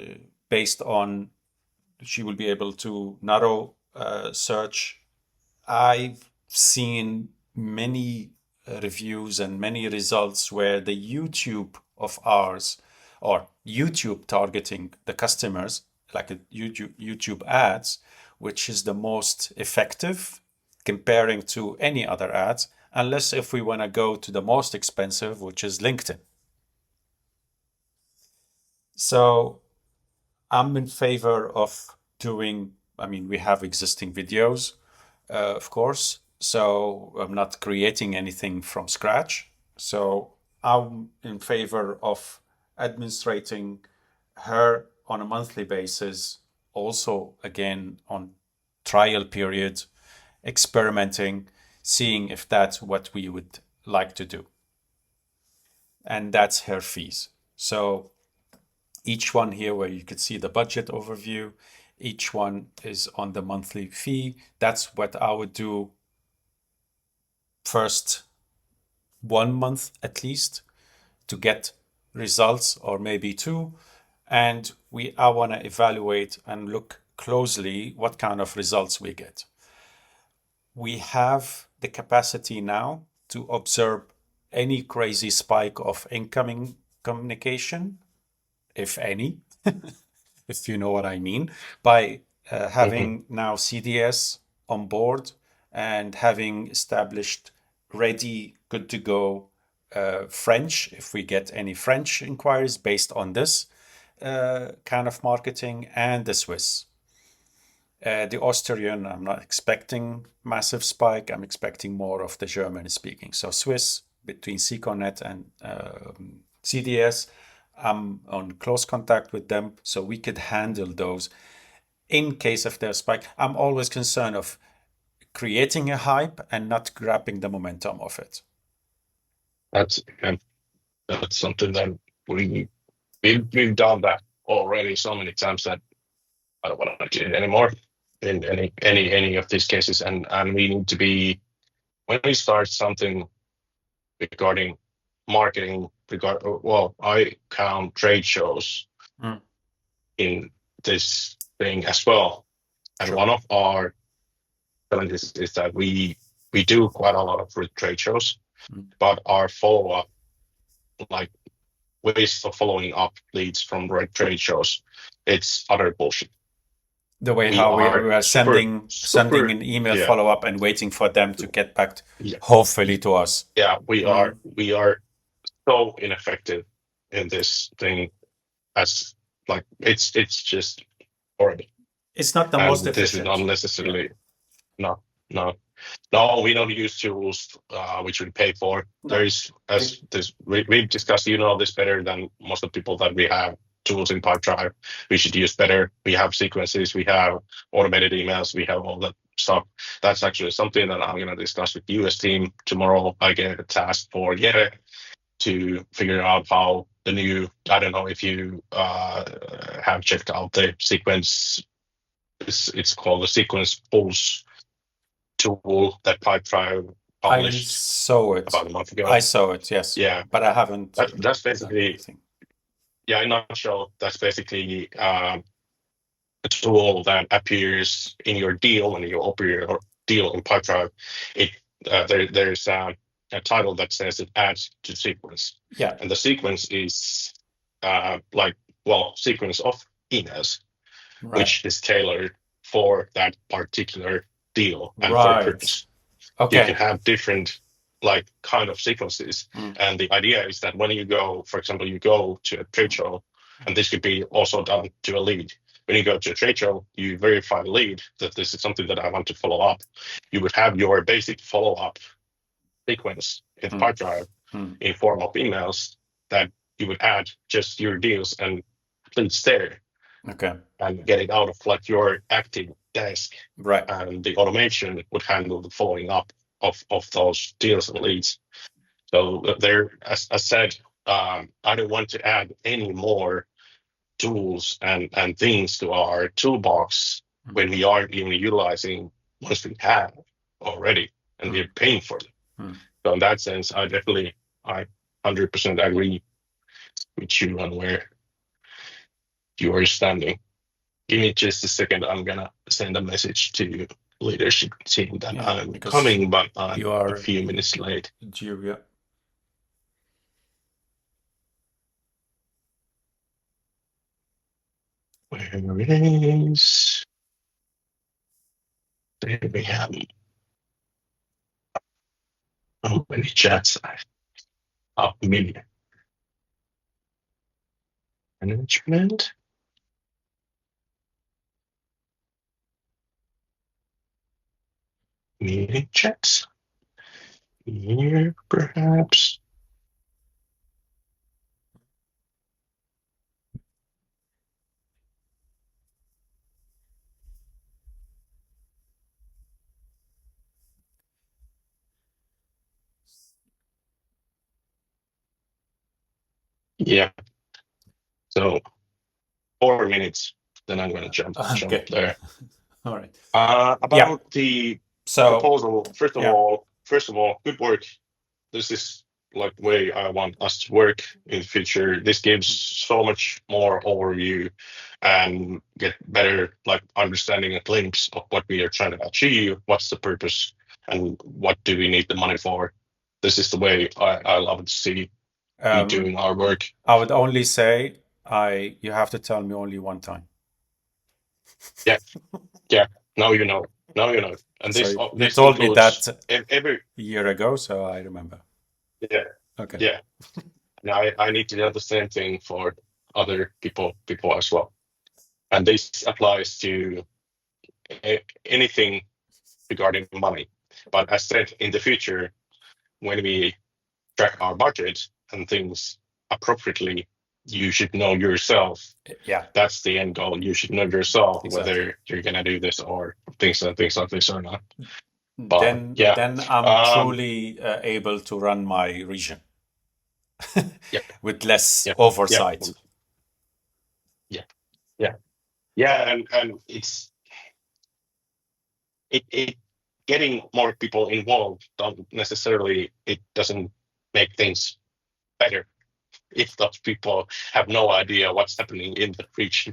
Speaker 2: based on, she will be able to narrow search. I've seen many reviews and many results where the YouTube of ours or YouTube targeting the customers, like a YouTube ads, which is the most effective comparing to any other ads, unless if we want to go to the most expensive, which is LinkedIn. So I'm in favor of doing, I mean, we have existing videos, of course. So I'm not creating anything from scratch. So I'm in favor of administrating her on a monthly basis, also again on trial period, experimenting, seeing if that's what we would like to do. And that's her fees. So each one here where you could see the budget overview, each one is on the monthly fee. That's what I would do first 1 month at least to get results, or maybe two. And I want to evaluate and look closely what kind of results we get. We have the capacity now to observe any crazy spike of incoming communication, if any, if you know what I mean, by
Speaker 1: Mhm.
Speaker 2: having now CDS on board and having established ready, good to go French, if we get any French inquiries based on this kind of marketing, and the Swiss. The Austrian, I'm not expecting massive spike. I'm expecting more of the German speaking. So Swiss between Seconet and CDS, I'm on close contact with them, so we could handle those in case of their spike. I'm always concerned of creating a hype and not grabbing the momentum of it.
Speaker 1: That's and that's something that we we've done that already so many times that I don't want to do it anymore in any of these cases. And we need to be, when we start something regarding marketing, well, I count trade shows
Speaker 2: Mm,
Speaker 1: in this thing as well. And
Speaker 2: sure.
Speaker 1: one of our challenges is that we do quite a lot of trade shows,
Speaker 2: Mm.
Speaker 1: but our follow up, like ways of following up leads from trade shows, it's utter bullshit.
Speaker 2: The way
Speaker 1: We
Speaker 2: how we
Speaker 1: are
Speaker 2: are
Speaker 1: super
Speaker 2: sending
Speaker 1: super
Speaker 2: an email
Speaker 1: yeah
Speaker 2: follow up and waiting for them to get back,
Speaker 1: yeah
Speaker 2: hopefully to us.
Speaker 1: yeah
Speaker 2: Mm.
Speaker 1: we are so ineffective in this thing, as like it's just horrible.
Speaker 2: It's not the most
Speaker 1: And this is not
Speaker 2: efficient. Yeah.
Speaker 1: necessarily, no, no, no, we don't use tools which we pay for. There
Speaker 2: No.
Speaker 1: is, as this we've discussed, you know this better than most of the people, that we have tools in Pipedrive we should use better. We have sequences, we have automated emails, we have all that stuff. That's actually something that I'm going to discuss with US team tomorrow. I get a task for to figure out how the new, I don't know if you have checked out the sequence, it's called the sequence pulse tool that Pipedrive
Speaker 2: I
Speaker 1: published
Speaker 2: saw it.
Speaker 1: about a month ago.
Speaker 2: I saw it, yes.
Speaker 1: Yeah,
Speaker 2: But I haven't
Speaker 1: that's
Speaker 2: done
Speaker 1: basically,
Speaker 2: anything.
Speaker 1: yeah, in a nutshell, that's basically a tool that appears in your deal when you open your deal in Pipedrive. It there's a title that says it adds to sequence,
Speaker 2: Yeah,
Speaker 1: and the sequence is like, well, sequence of emails
Speaker 2: right.
Speaker 1: which is tailored for that particular deal and for
Speaker 2: Right.
Speaker 1: purpose. You can
Speaker 2: Okay.
Speaker 1: have different like kind of sequences,
Speaker 2: Mm,
Speaker 1: and the idea is that when you go, for example, you go to a trade show, and this could be also done to a lead. When you go to a trade show, you verify the lead that this is something that I want to follow up. You would have your basic follow up sequence in
Speaker 2: mm,
Speaker 1: Pipedrive
Speaker 2: mm.
Speaker 1: in form of emails that you would add just your deals and leads there,
Speaker 2: Okay.
Speaker 1: and get it out of like your active desk,
Speaker 2: Right.
Speaker 1: and the automation would handle the following up of those deals and leads. So there, as I said, I don't want to add any more tools and things to our toolbox
Speaker 2: Mm,
Speaker 1: when we aren't even utilizing ones we have already, and
Speaker 2: mm,
Speaker 1: we're paying for them.
Speaker 2: mm.
Speaker 1: So in that sense, I 100% agree with you on where you are standing. Give me just a second. I'm gonna send a message to leadership team that
Speaker 2: Yeah,
Speaker 1: I'm
Speaker 2: because
Speaker 1: coming, but I'm
Speaker 2: you
Speaker 1: a
Speaker 2: are
Speaker 1: few minutes late.
Speaker 2: due. Yeah.
Speaker 1: Where it is? There we have, how many chats I have? A million. Management, meeting chats. Here, perhaps. Yeah. So 4 minutes, then I'm gonna jump
Speaker 2: Okay.
Speaker 1: there.
Speaker 2: All right. Yeah.
Speaker 1: About the
Speaker 2: So,
Speaker 1: proposal,
Speaker 2: yeah.
Speaker 1: first of all, good work. This is like the way I want us to work in the future. This gives so much more overview and get better like understanding a glimpse of what we are trying to achieve, what's the purpose, and what do we need the money for. This is the way I love to see we
Speaker 2: Um,
Speaker 1: doing our work.
Speaker 2: I would only say you have to tell me only one time.
Speaker 1: Yeah, yeah. Now you know. Now you know. And
Speaker 2: So you
Speaker 1: this
Speaker 2: told me
Speaker 1: includes
Speaker 2: that
Speaker 1: every.
Speaker 2: a year ago, so I remember.
Speaker 1: Yeah,
Speaker 2: Okay.
Speaker 1: yeah. And I need to do the same thing for other people as well. And this applies to anything regarding money. But as said, in the future, when we track our budget and things appropriately, you should know yourself.
Speaker 2: Yeah,
Speaker 1: That's the end goal. You should know yourself
Speaker 2: exactly.
Speaker 1: whether you're gonna do this or things like this or not. But yeah,
Speaker 2: Then I'm
Speaker 1: um,
Speaker 2: truly able to run my region
Speaker 1: yeah,
Speaker 2: with less
Speaker 1: yeah, yeah,
Speaker 2: oversight.
Speaker 1: yeah, yeah, yeah, and it getting more people involved don't necessarily it doesn't make things better if those people have no idea what's happening in the region.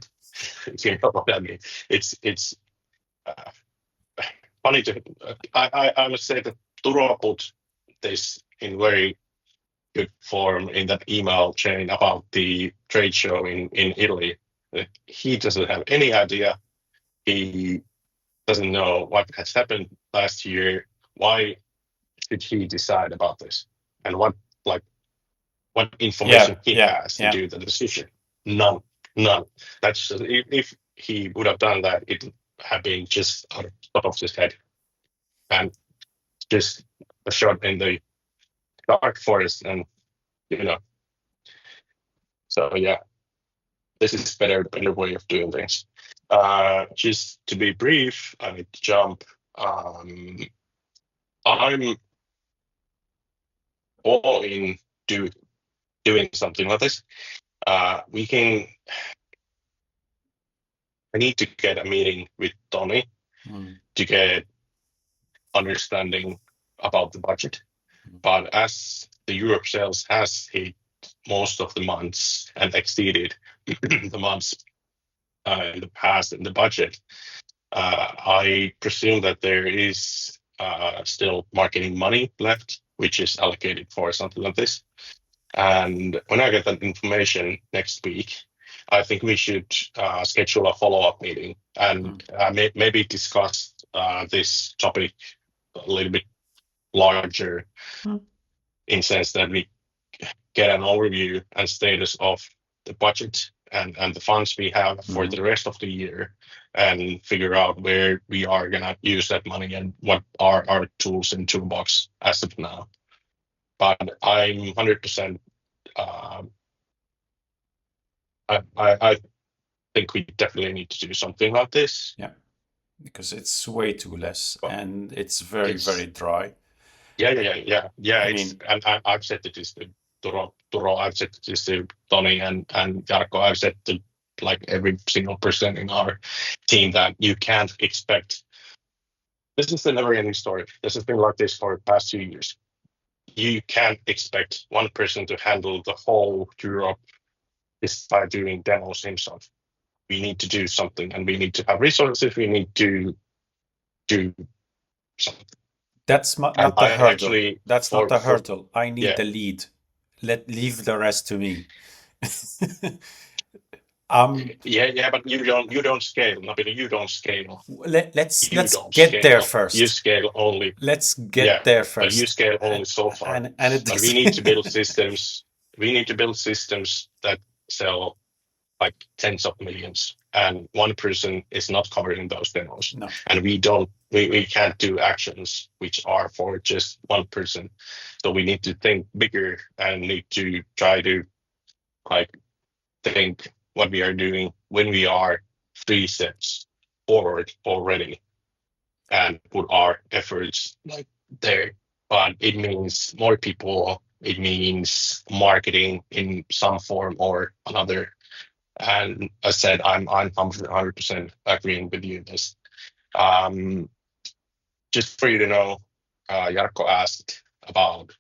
Speaker 1: You know what I mean? It's uh, funny to I must say that Turo put this in very good form in that email chain about the trade show in Italy. He doesn't have any idea. He doesn't know what has happened last year. Why did he decide about this? And like what information
Speaker 2: Yeah,
Speaker 1: he
Speaker 2: yeah,
Speaker 1: has to
Speaker 2: yeah.
Speaker 1: do the decision? None, none. That's if he would have done that, it would have been just out of top of his head and just a shot in the dark forest. And you know, so yeah, this is better way of doing things. Just to be brief, I need to jump. I'm all in do doing something like this. We can. I need to get a meeting with Tony
Speaker 2: Mm,
Speaker 1: to get understanding about the budget.
Speaker 2: mm,
Speaker 1: But as the Europe sales has hit most of the months and exceeded the months in the past in the budget, I presume that there is still marketing money left, which is allocated for something like this. And when I get that information next week, I think we should schedule a follow-up meeting and
Speaker 2: mm.
Speaker 1: maybe discuss this topic a little bit larger
Speaker 2: Mm.
Speaker 1: in sense that we get an overview and status of the budget and the funds we have for
Speaker 2: Mm.
Speaker 1: the rest of the year and figure out where we are going to use that money and what are our tools in toolbox as of now. But I'm 100% I think we definitely need to do something like this.
Speaker 2: Yeah, because it's way too less
Speaker 1: But
Speaker 2: and it's very, very
Speaker 1: it's
Speaker 2: dry.
Speaker 1: yeah.
Speaker 2: I
Speaker 1: It's
Speaker 2: mean,
Speaker 1: and I've said it is to Turo. I've said it is to Tony and Jarko. I've said to like every single person in our team that you can't expect. This is a never-ending story. This has been like this for the past 2 years. You can't expect one person to handle the whole Europe just by doing demos himself. We need to do something, and we need to have resources. We need to do something.
Speaker 2: that's
Speaker 1: And
Speaker 2: not the
Speaker 1: I
Speaker 2: hurdle.
Speaker 1: actually
Speaker 2: That's not the
Speaker 1: for
Speaker 2: hurdle. I need
Speaker 1: yeah
Speaker 2: the lead. Leave the rest to me. um,
Speaker 1: but you don't scale. No, you don't scale. You
Speaker 2: let's
Speaker 1: don't
Speaker 2: get there
Speaker 1: scale. You
Speaker 2: first.
Speaker 1: scale only.
Speaker 2: Let's
Speaker 1: Yeah,
Speaker 2: get there
Speaker 1: but you
Speaker 2: first.
Speaker 1: scale only so far.
Speaker 2: And it
Speaker 1: But we
Speaker 2: does.
Speaker 1: need to build systems. We need to build systems that sell like tens of millions, and one person is not covering those demos.
Speaker 2: No.
Speaker 1: And we can't do actions which are for just one person. So we need to think bigger and need to try to like think what we are doing when we are 3 steps forward already and put our efforts like there. But it means more people, It means marketing in some form or another. And I said, I'm 100% agreeing with you this. Um, just for you to know, Jarkko asked about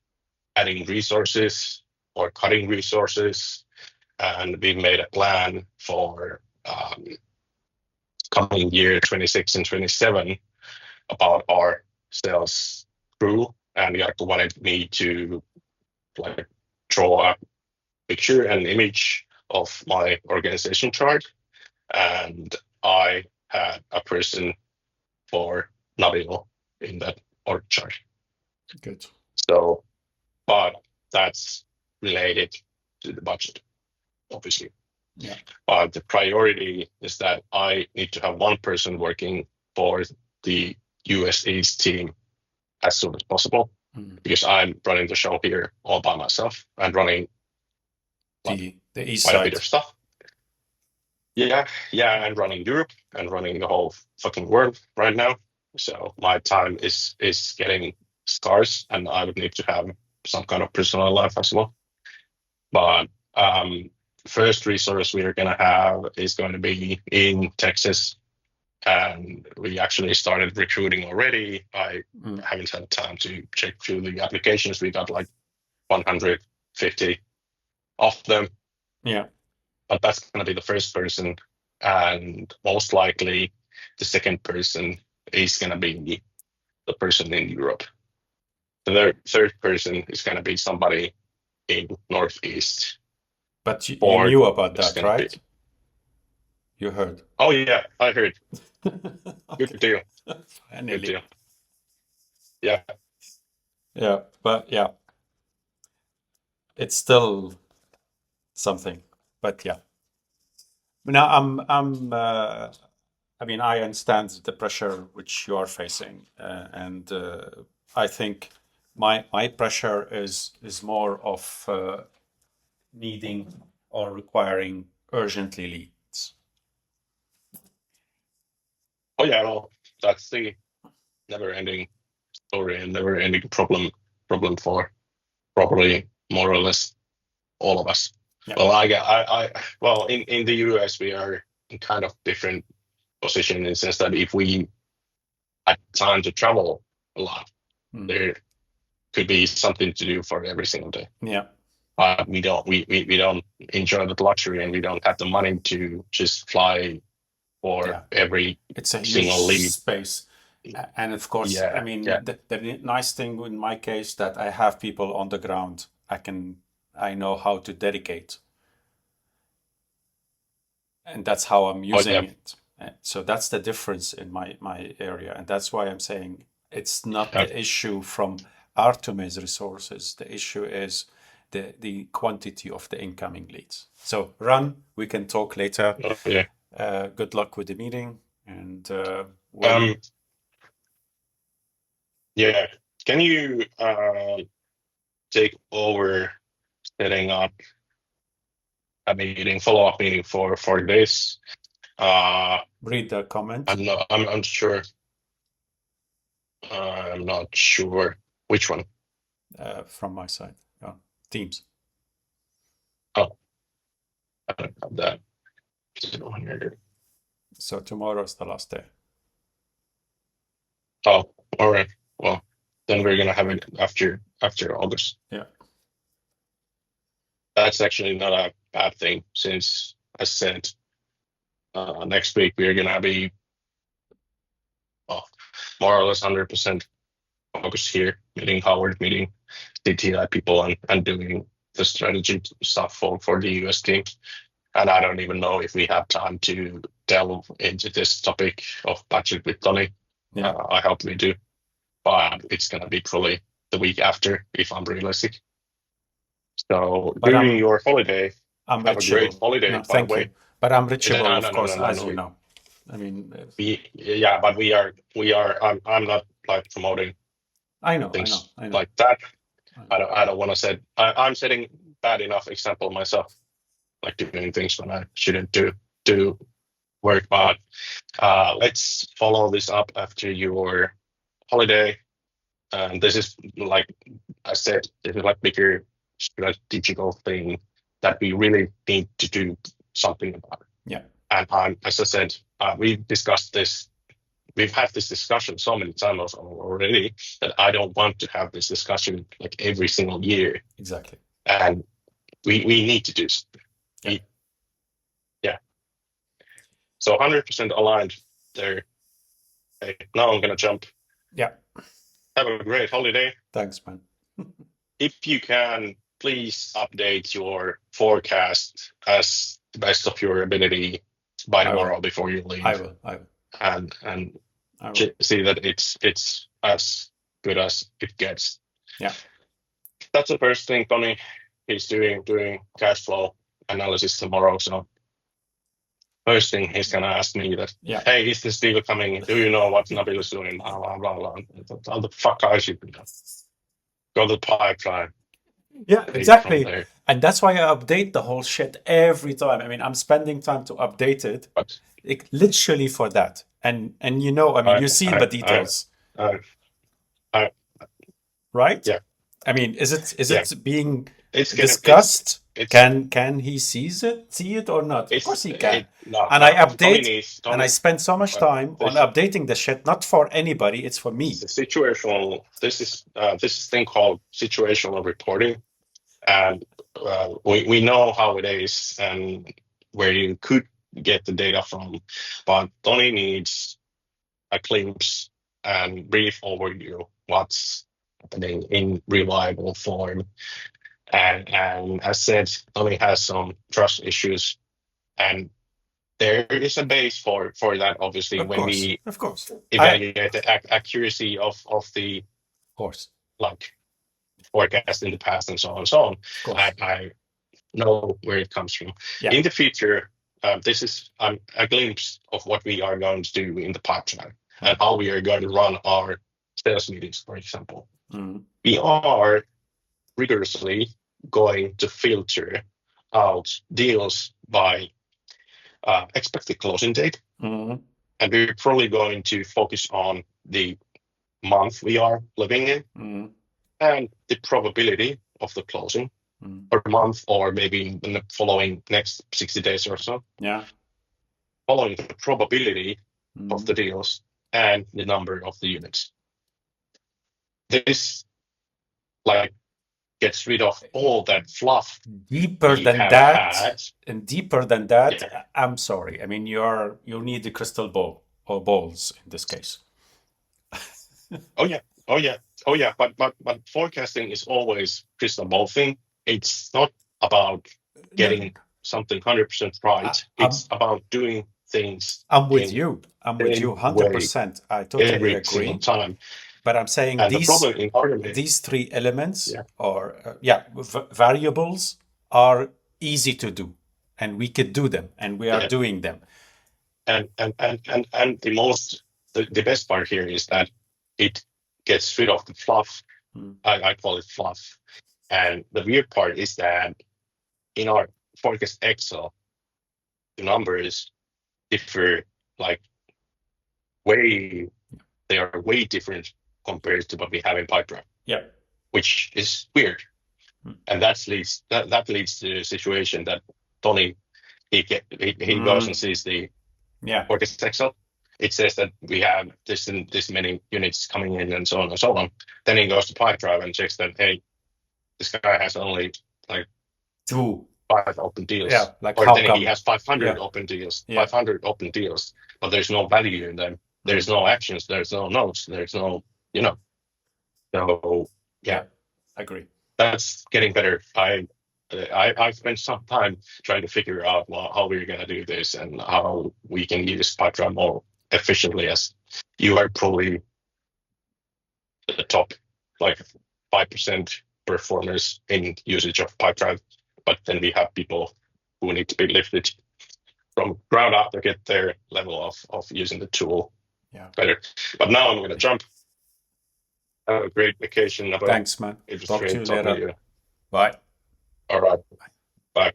Speaker 1: adding resources or cutting resources, and we made a plan for coming year 26 and 27 about our sales crew. And Jarkko wanted me to like draw a picture and image of my organization chart, and I had a person for Navio in that org chart.
Speaker 2: Good.
Speaker 1: So, but that's related to the budget, obviously.
Speaker 2: Yeah.
Speaker 1: But the priority is that I need to have one person working for the US East team as soon as possible, because I'm running the show here all by myself and running
Speaker 2: The east
Speaker 1: quite a bit
Speaker 2: side.
Speaker 1: of stuff. Yeah, and running Europe and running the whole fucking world right now. So my time is getting scarce, and I would need to have some kind of personal life as well. But first resource we are gonna have is going to be in Texas, and we actually started recruiting already. I haven't had time to check through the applications. We got like 150 of them.
Speaker 2: Yeah.
Speaker 1: But that's going to be the first person, and most likely the second person is going to be the person in Europe. The third person is going to be somebody in Northeast.
Speaker 2: But you
Speaker 1: Fourth
Speaker 2: knew about
Speaker 1: is
Speaker 2: that,
Speaker 1: going to be.
Speaker 2: right? You heard.
Speaker 1: Oh yeah, I heard. Good deal.
Speaker 2: Finally.
Speaker 1: Good deal. Yeah.
Speaker 2: Yeah, but yeah, it's still something. But yeah. Now I mean, I understand the pressure which you are facing, and I think my pressure is more of needing or requiring urgently leads.
Speaker 1: Oh yeah. Well, that's the never-ending story and never-ending problem for probably more or less all of us.
Speaker 2: Yeah.
Speaker 1: Well, well, in the US we are in kind of different position in the sense that if we had time to travel a lot, there could be something to do for every single day.
Speaker 2: Yeah.
Speaker 1: But we don't enjoy the luxury, and we don't have the money to just fly for every
Speaker 2: It's a
Speaker 1: single
Speaker 2: huge
Speaker 1: lead.
Speaker 2: space. And of course,
Speaker 1: Yeah,
Speaker 2: I mean,
Speaker 1: yeah.
Speaker 2: the nice thing in my case that I have people on the ground. I know how to dedicate. And that's how I'm using it. So that's the difference in my area. And that's why I'm saying it's not the issue from Artemis resources. The issue is the quantity of the incoming leads. So run, we can talk later.
Speaker 1: Oh, yeah.
Speaker 2: Good luck with the meeting. And
Speaker 1: yeah. Can you take over setting up a meeting, follow-up meeting for this?
Speaker 2: Read the comment.
Speaker 1: I'm sure. I'm not sure which one.
Speaker 2: From my side, Teams.
Speaker 1: Oh, I don't have that.
Speaker 2: So tomorrow is the last day.
Speaker 1: Oh, all right. Well, then we're gonna have it after August.
Speaker 2: Yeah.
Speaker 1: That's actually not a bad thing, since I said next week we're gonna be more or less 100% focused here, meeting Howard, meeting CTI people, and doing the strategy stuff for the US team. And I don't even know if we have time to delve into this topic of budget with Tony.
Speaker 2: Yeah.
Speaker 1: I hope we do, but it's gonna be probably the week after, if I'm realistic. So during your holiday,
Speaker 2: I'm
Speaker 1: have
Speaker 2: reachable.
Speaker 1: a great holiday,
Speaker 2: No,
Speaker 1: by
Speaker 2: thank
Speaker 1: the way.
Speaker 2: you. But I'm reachable,
Speaker 1: No,
Speaker 2: of course, as
Speaker 1: no.
Speaker 2: you know. I mean,
Speaker 1: But we are. I'm not like promoting
Speaker 2: I know.
Speaker 1: like that. I don't want to say. I'm setting bad enough example myself, like doing things when I shouldn't do work. But let's follow this up after your holiday. And this is, like I said, this is like bigger strategical thing that we really need to do something about.
Speaker 2: Yeah.
Speaker 1: And as I said, we've discussed this. We've had this discussion so many times already that I don't want to have this discussion like every single year.
Speaker 2: Exactly.
Speaker 1: And we need to do something.
Speaker 2: Yeah.
Speaker 1: Yeah. So 100% aligned there. Okay, now I'm gonna jump.
Speaker 2: Yeah.
Speaker 1: Have a great holiday.
Speaker 2: Thanks, man.
Speaker 1: If you can, please update your forecast as the best of your ability by
Speaker 2: I
Speaker 1: tomorrow
Speaker 2: will.
Speaker 1: before you
Speaker 2: I
Speaker 1: leave,
Speaker 2: will. I will.
Speaker 1: and
Speaker 2: I will.
Speaker 1: see that it's as good as it gets.
Speaker 2: Yeah.
Speaker 1: That's the first thing, Tony. He's doing cash flow analysis tomorrow. So first thing he's gonna ask me that,
Speaker 2: Yeah.
Speaker 1: hey, is this deal coming? Do you know what Nabil is doing? Blah blah blah blah. How the fuck I should go to the pipeline.
Speaker 2: Yeah,
Speaker 1: Take it from
Speaker 2: exactly.
Speaker 1: there.
Speaker 2: And that's why I update the whole shit every time. I mean, I'm spending time to update it,
Speaker 1: But
Speaker 2: literally for that. And you know, I mean, you've seen the
Speaker 1: I
Speaker 2: details,
Speaker 1: I I
Speaker 2: right?
Speaker 1: yeah
Speaker 2: I mean, is
Speaker 1: yeah.
Speaker 2: it being
Speaker 1: It's getting
Speaker 2: discussed?
Speaker 1: it's
Speaker 2: Can he see it or not? Of course he can.
Speaker 1: no
Speaker 2: And I
Speaker 1: no. Tony
Speaker 2: update,
Speaker 1: needs
Speaker 2: and I
Speaker 1: Tony.
Speaker 2: spend so much time on
Speaker 1: This
Speaker 2: updating the shit, not for anybody, it's for
Speaker 1: is
Speaker 2: me.
Speaker 1: a situational. This is thing called situational reporting, and we know how it is and where you could get the data from, but Tony needs a glimpse and brief overview what's happening in reliable form. And as said, Tony has some trust issues, and there is a base for that. Obviously,
Speaker 2: Of
Speaker 1: when
Speaker 2: course,
Speaker 1: we
Speaker 2: of course.
Speaker 1: evaluate the accuracy of the
Speaker 2: Of course,
Speaker 1: like forecast in the past and so on and so on,
Speaker 2: of course.
Speaker 1: I know where it comes from.
Speaker 2: Yeah.
Speaker 1: In the future, this is a glimpse of what we are going to do in the pipeline and how we are going to run our sales meetings, for example.
Speaker 2: Mm.
Speaker 1: We are rigorously going to filter out deals by expected closing date.
Speaker 2: Mm.
Speaker 1: And we're probably going to focus on the month we are living in
Speaker 2: Mm.
Speaker 1: and the probability of the closing per month, or maybe in the following next 60 days or so.
Speaker 2: Yeah.
Speaker 1: Following the probability of the deals and the number of the units. This like gets rid of all that fluff
Speaker 2: Deeper
Speaker 1: we
Speaker 2: than
Speaker 1: have
Speaker 2: that,
Speaker 1: had.
Speaker 2: and deeper than that,
Speaker 1: Yeah.
Speaker 2: I'm sorry. I mean, you need the crystal ball or balls in this case.
Speaker 1: Oh yeah. But forecasting is always crystal ball thing. It's not about getting something 100% right. It's about doing things
Speaker 2: I'm with
Speaker 1: in
Speaker 2: you. I'm
Speaker 1: the
Speaker 2: with you
Speaker 1: same way
Speaker 2: 100%. I totally
Speaker 1: every single
Speaker 2: agree.
Speaker 1: time.
Speaker 2: But I'm saying
Speaker 1: And the problem in argument,
Speaker 2: these three elements
Speaker 1: yeah,
Speaker 2: or variables are easy to do, and we could do them, and we are
Speaker 1: yeah.
Speaker 2: doing them.
Speaker 1: And the best part here is that it gets rid of the fluff. I call it fluff. And the weird part is that in our forecast Excel, the numbers differ like they are way different compared to what we have in Pipedrive.
Speaker 2: Yeah.
Speaker 1: Which is weird. And that leads to a situation that Tony he goes and sees the forecast Excel. It says that we have this many units coming in and so on and so on. Then he goes to Pipedrive and checks that, hey, this guy has only like 5 open deals.
Speaker 2: Yeah, like
Speaker 1: or
Speaker 2: how
Speaker 1: then
Speaker 2: come?
Speaker 1: he has 500 open deals.
Speaker 2: Yeah.
Speaker 1: 500 open deals, but there's no value in them. There's no actions. There's no notes. There's no, So yeah,
Speaker 2: agree.
Speaker 1: That's getting better. I spent some time trying to figure out how we're going to do this and how we can use Pipedrive more efficiently, as you are probably the top like 5% performers in usage of Pipedrive, but then we have people who need to be lifted from ground up to get their level of using the tool better. But now I'm going to jump. Have a great vacation.
Speaker 2: Thanks, man.
Speaker 1: It was
Speaker 2: Talk to
Speaker 1: great
Speaker 2: you
Speaker 1: talking
Speaker 2: later.
Speaker 1: to you.
Speaker 2: Bye.
Speaker 1: All right. Bye.